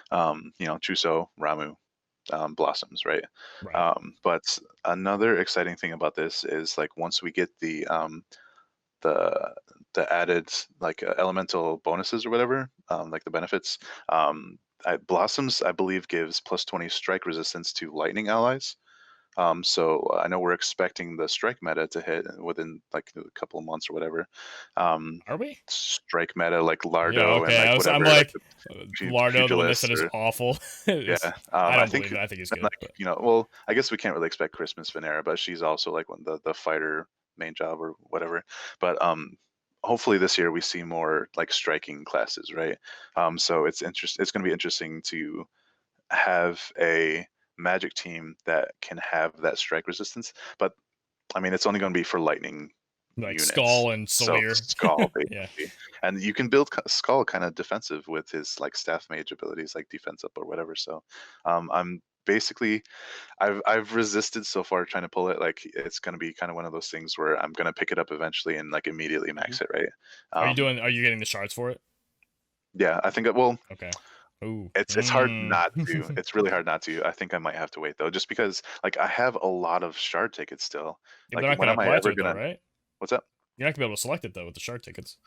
Chuso, Ramu, Blossoms, right? Right. But another exciting thing about this is like once we get the added like elemental bonuses or whatever, like the benefits, Blossoms I believe gives +20 strike resistance to lightning allies. So I know we're expecting the strike meta to hit within like a couple of months or whatever. Are we? Strike meta like Lardo Yeah, okay. and like whatever. I'm like Lardo, the one they said is awful. Yeah, I don't think believe it. I think he's good. like But. well, I guess we can't really expect Christmas Venera, but she's also like one of the fighter main job or whatever. But hopefully this year we see more like striking classes, right? So it's It's going to be interesting to have a magic team that can have that strike resistance, but I mean it's only going to be for lightning Like units. Skull and Sawyer. So Skull, basically. Yeah. And you can build Skull kind of defensive with his like staff mage abilities, like defense up or whatever. So I'm basically I've resisted so far trying to pull it. Like it's going to be kind of one of those things where I'm going to pick it up eventually and like immediately max it, right? Are you getting the shards for it? Yeah, I think well. Okay. Ooh. It's hard not to. It's really hard not to. I think I might have to wait though, just because like I have a lot of shard tickets still. Yeah, Like they're not when gonna am I apply ever to it gonna? though, right? What's up? You're not gonna be able to select it though with the shard tickets.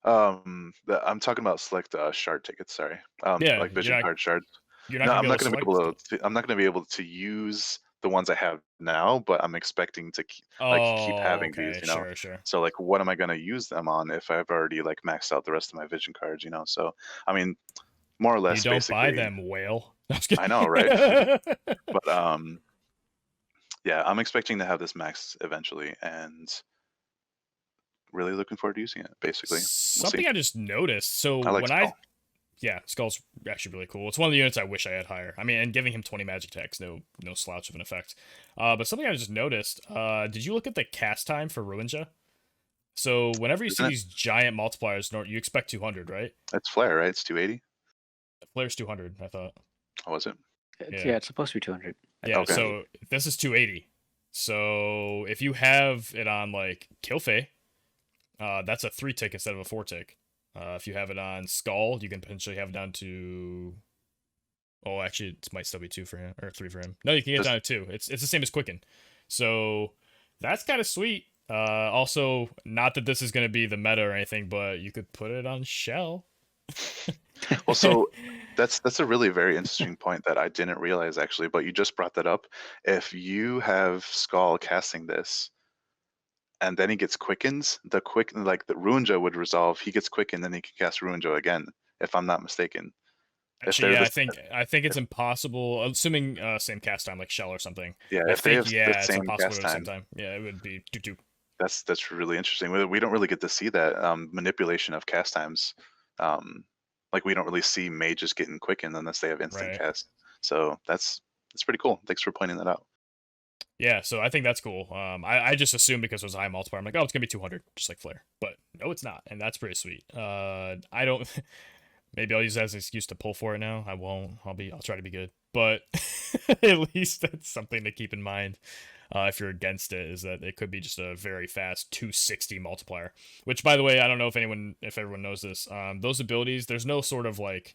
I'm talking about select shard tickets. Sorry. Yeah, Like vision card shards. You're not No, gonna I'm be not able gonna to be select. able to. I'm not gonna be able to use the ones I have now, but I'm expecting to keep having these. Sure. So like, what am I gonna use them on if I've already like maxed out the rest of my vision cards? So I mean, more or less. You don't basically, buy them, whale. I know, right? But yeah, I'm expecting to have this max eventually, and really looking forward to using it. Basically, Something I just noticed. So I like Skull. Yeah, Skull's actually really cool. It's one of the units I wish I had higher. I mean, and giving him 20 magic attacks, no slouch of an effect. But something I just noticed. Did you look at the cast time for Ruinja? So whenever you see these giant multipliers, you expect 200, right? That's flare, right? It's 280. The flare's 200, I thought. Oh, was it? Yeah, it's supposed to be 200. Yeah, okay. So this is 280. So if you have it on like Kilfei, that's a 3-tick instead of a 4-tick. If you have it on Skull, you can potentially have it down to Oh, actually, it might still be 2 for him or 3 for him. No, you can get down to 2. It's the same as Quicken, so that's kind of sweet. Also, not that this is gonna be the meta or anything, but you could put it on Shell. Well, so that's a really very interesting point that I didn't realize actually, but you just brought that up. If you have Skull casting this, and then he gets quickens, the Ruinja would resolve. He gets quickened, then he can cast Ruinja again, if I'm not mistaken. If Actually, they're yeah, the I think it's impossible. Assuming same cast time like Shell or something. yeah, I if they think have the it's same impossible cast at the same time, time. Yeah, it would be do. that's really interesting. We don't really get to see that manipulation of cast times. Like we don't really see mages getting quickened unless they have instant Right. cast. So that's pretty cool. Thanks for pointing that out. Yeah, so I think that's cool. I just assumed because it was a high multiplier, I'm like, oh, it's gonna be 200, just like Flare. But no, it's not, and that's pretty sweet. I don't. Maybe I'll use that as an excuse to pull for it now. I won't. I'll try to be good. But at least that's something to keep in mind. If you're against it, is that it could be just a very fast 260 multiplier. Which, by the way, I don't know if everyone knows this. Those abilities, there's no sort of like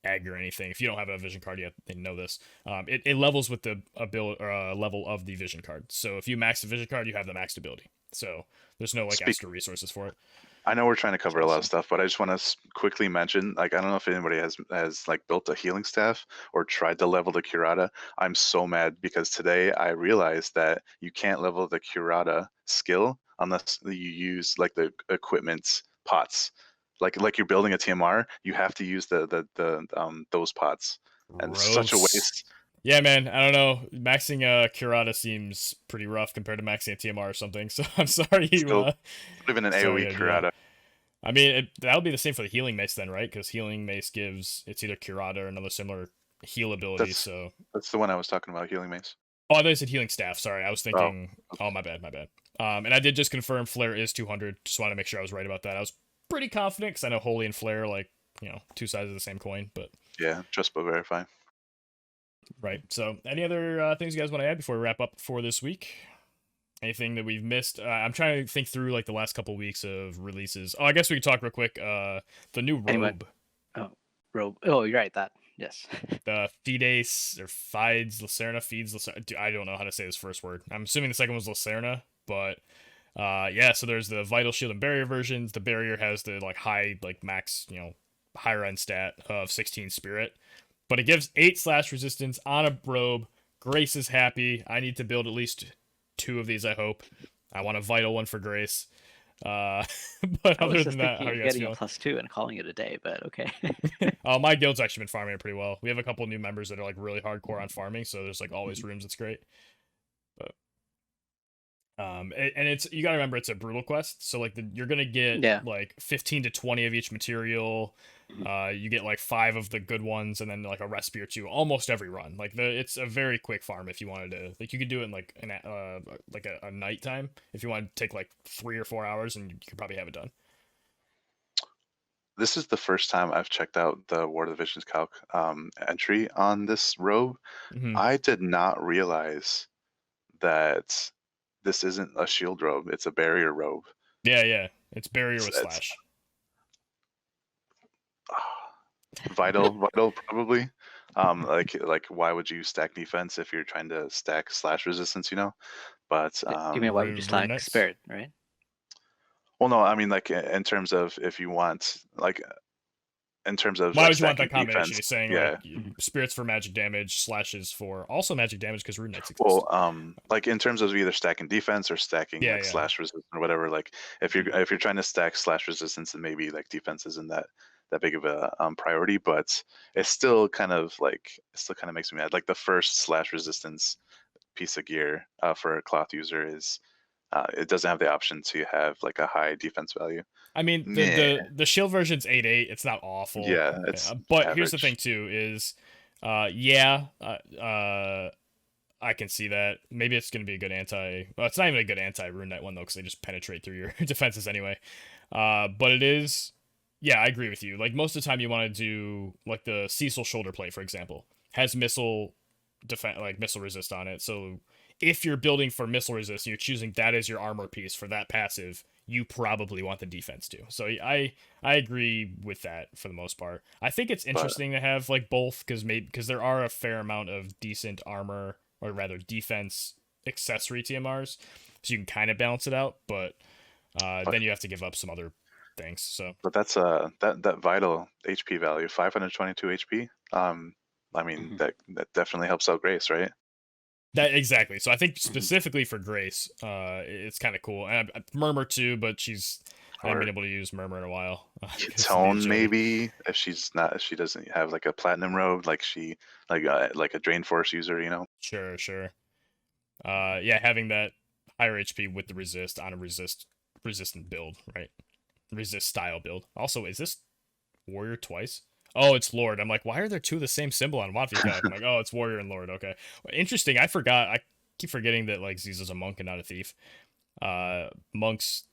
egg or anything. If you don't have a vision card yet, they know this. It levels with the ability level of the vision card. So if you max the vision card, you have the maxed ability. So there's no like extra resources for it. I know we're trying to cover a lot of stuff, but I just want to quickly mention, like, I don't know if anybody has like built a healing staff or tried to level the Curata. I'm so mad because today I realized that you can't level the Curata skill unless you use like the equipment pots. Like you're building a TMR, you have to use the those pots, and it's such a waste. Yeah, man, I don't know. Maxing Curata seems pretty rough compared to maxing a TMR or something. So I'm sorry you. Still, even an AOE Curata. I mean, that would be the same for the healing mace then, right? Because healing mace gives it's either Curata or another similar heal ability. That's the one I was talking about, healing mace. Oh, I thought you said healing staff. Sorry, I was thinking. Oh, my bad. And I did just confirm Flare is 200. Just want to make sure I was right about that. I was pretty confident because I know Holy and Flare like two sides of the same coin, but yeah, just but verify. Right. So, any other things you guys want to add before we wrap up for this week? Anything that we've missed? I'm trying to think through like the last couple weeks of releases. Oh, I guess we could talk real quick. The new robe. Anyway. Oh, robe. Oh, you're right. That yes. The Fides or Fides Lacerna feeds Lacerna. I don't know how to say this first word. I'm assuming the second was Lacerna, but yeah. So there's the Vital Shield and Barrier versions. The Barrier has the like high like max higher end stat of 16 Spirit, but it gives 8 slash resistance on a robe. Grace is happy. I need to build at least 2 of these, I hope. I want a vital one for Grace. But other than that, how are you guys feeling? Getting a +2 and calling it a day, but okay. My guild's actually been farming it pretty well. We have a couple new members that are like really hardcore on farming, so there's like always rooms. It's great. But and it's you gotta remember it's a brutal quest, so like you're gonna get like 15 to 20 of each material. You get like 5 of the good ones, and then like a recipe or 2 almost every run. Like it's a very quick farm if you wanted to. Like you could do it in like a nighttime if you want to take like 3 or 4 hours, and you could probably have it done. This is the first time I've checked out the War of the Visions calc entry on this robe. Mm-hmm. I did not realize that this isn't a shield robe; it's a barrier robe. Yeah, it's barrier with slash. Vital probably. Like why would you stack defense if you're trying to stack slash resistance? But you mean why would you stack spirit, right? Well, no, I mean like in terms of if you want like. In terms of why like, would you want that combination? Defense, He's saying like spirits for magic damage, slashes for also magic damage because rune knights exist. Well, like in terms of either stacking defense or stacking slash resistance or whatever. Like if you're trying to stack slash resistance, then maybe like defense isn't that big of a priority, but it still kind of makes me mad. Like the first slash resistance piece of gear for a cloth user is it doesn't have the option to have like a high defense value. I mean, the shield version's 8/8. It's not awful. Yeah, it's but average. Here's the thing too: is I can see that. Maybe it's gonna be a good anti. Well, it's not even a good anti rune knight one though, because they just penetrate through your defenses anyway. But it is. Yeah, I agree with you. Like most of the time, you want to do like the Cecil shoulder plate, for example, has missile resist on it. So if you're building for missile resist and you're choosing that as your armor piece for that passive, you probably want the defense too. So I agree with that for the most part. I think it's interesting to have like both because there are a fair amount of decent armor, or rather defense accessory TMRs, so you can kind of balance it out. But then you have to give up some other things. So But that's that vital HP value, 522 HP. I mean that definitely helps out Grace, right? that exactly. So I think specifically for Grace, it's kind of cool. And Murmur too, but I haven't been able to use Murmur in a while. Tone maybe if she doesn't have like a platinum robe, like like a Drain Force user, you know. Sure. Yeah, having that higher HP with the resist on a resistant build, right? Resist style build. Also, is this Warrior twice? Oh, it's Lord. I'm like, why are there two of the same symbol on Watvika? I'm like, oh, it's Warrior and Lord. Okay, interesting. I forgot. I keep forgetting that like Ziza's a monk and not a thief. Monks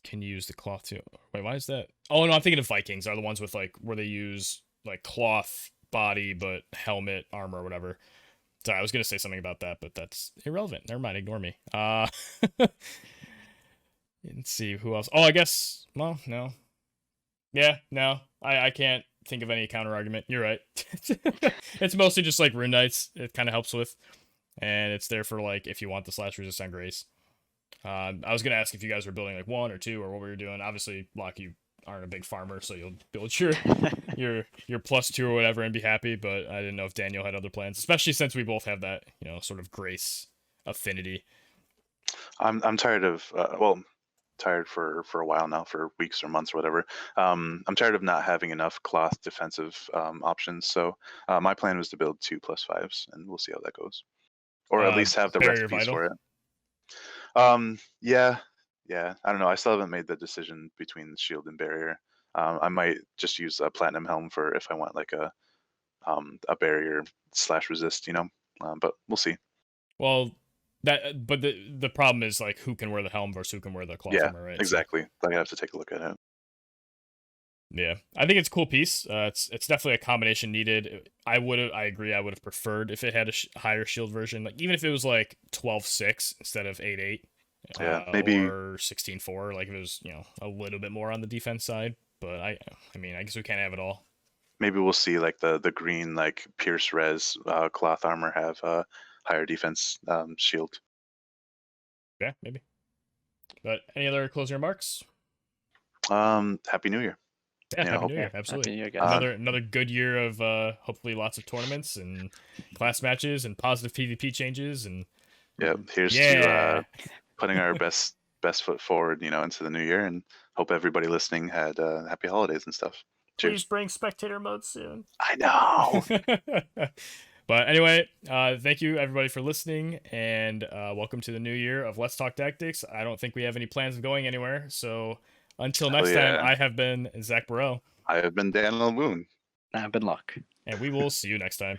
can use the cloth too. Wait, why is that? Oh no, I'm thinking of Vikings are the ones with like where they use like cloth body but helmet armor or whatever. Sorry, I was gonna say something about that, but that's irrelevant. Never mind, ignore me. Let's see who else. Oh, I guess. Well, no. Yeah, no. I can't think of any counter argument. You're right. It's mostly just like Rune Knights. It kind of helps with, and it's there for like if you want the slash resist on Grace. I was gonna ask if you guys were building like one or two or what we were doing. Obviously, Locke, you aren't a big farmer, so you'll build your +2 or whatever and be happy. But I didn't know if Daniel had other plans, especially since we both have that sort of Grace affinity. I'm tired of tired for a while now, for weeks or months or whatever. I'm tired of not having enough cloth defensive options. So my plan was to build 2+5s, and we'll see how that goes, or at least have the Barrier recipes Vital? for it. Yeah. I don't know. I still haven't made the decision between shield and barrier. I might just use a platinum helm for if I want like a barrier / resist, but we'll see. Well, but the problem is like who can wear the helm versus who can wear the cloth armor, right? Exactly. So I have to take a look at it. Yeah, I think it's a cool piece. It's definitely a combination needed. I agree. I would have preferred if it had a higher shield version, like even if it was like 12-6 instead of 8-8. Yeah, maybe or 16-4. Like if it was a little bit more on the defense side. But I mean, I guess we can't have it all. Maybe we'll see like the green like Pierce Res cloth armor have higher defense shield. Yeah, maybe. But any other closing remarks? Happy New Year. Yeah, Happy New Year. Absolutely. Happy New Year, guys. Another good year of hopefully lots of tournaments and class matches and positive PvP changes and here's to putting our best foot forward, into the new year, and hope everybody listening had happy holidays and stuff. Cheers. Please bring spectator mode soon. I know. But anyway, thank you everybody for listening, and welcome to the new year of Let's Talk Tactics. I don't think we have any plans of going anywhere, so until next time, I have been Zach Burrell. I have been Daniel Moon. I've been Locke. And we will see you next time.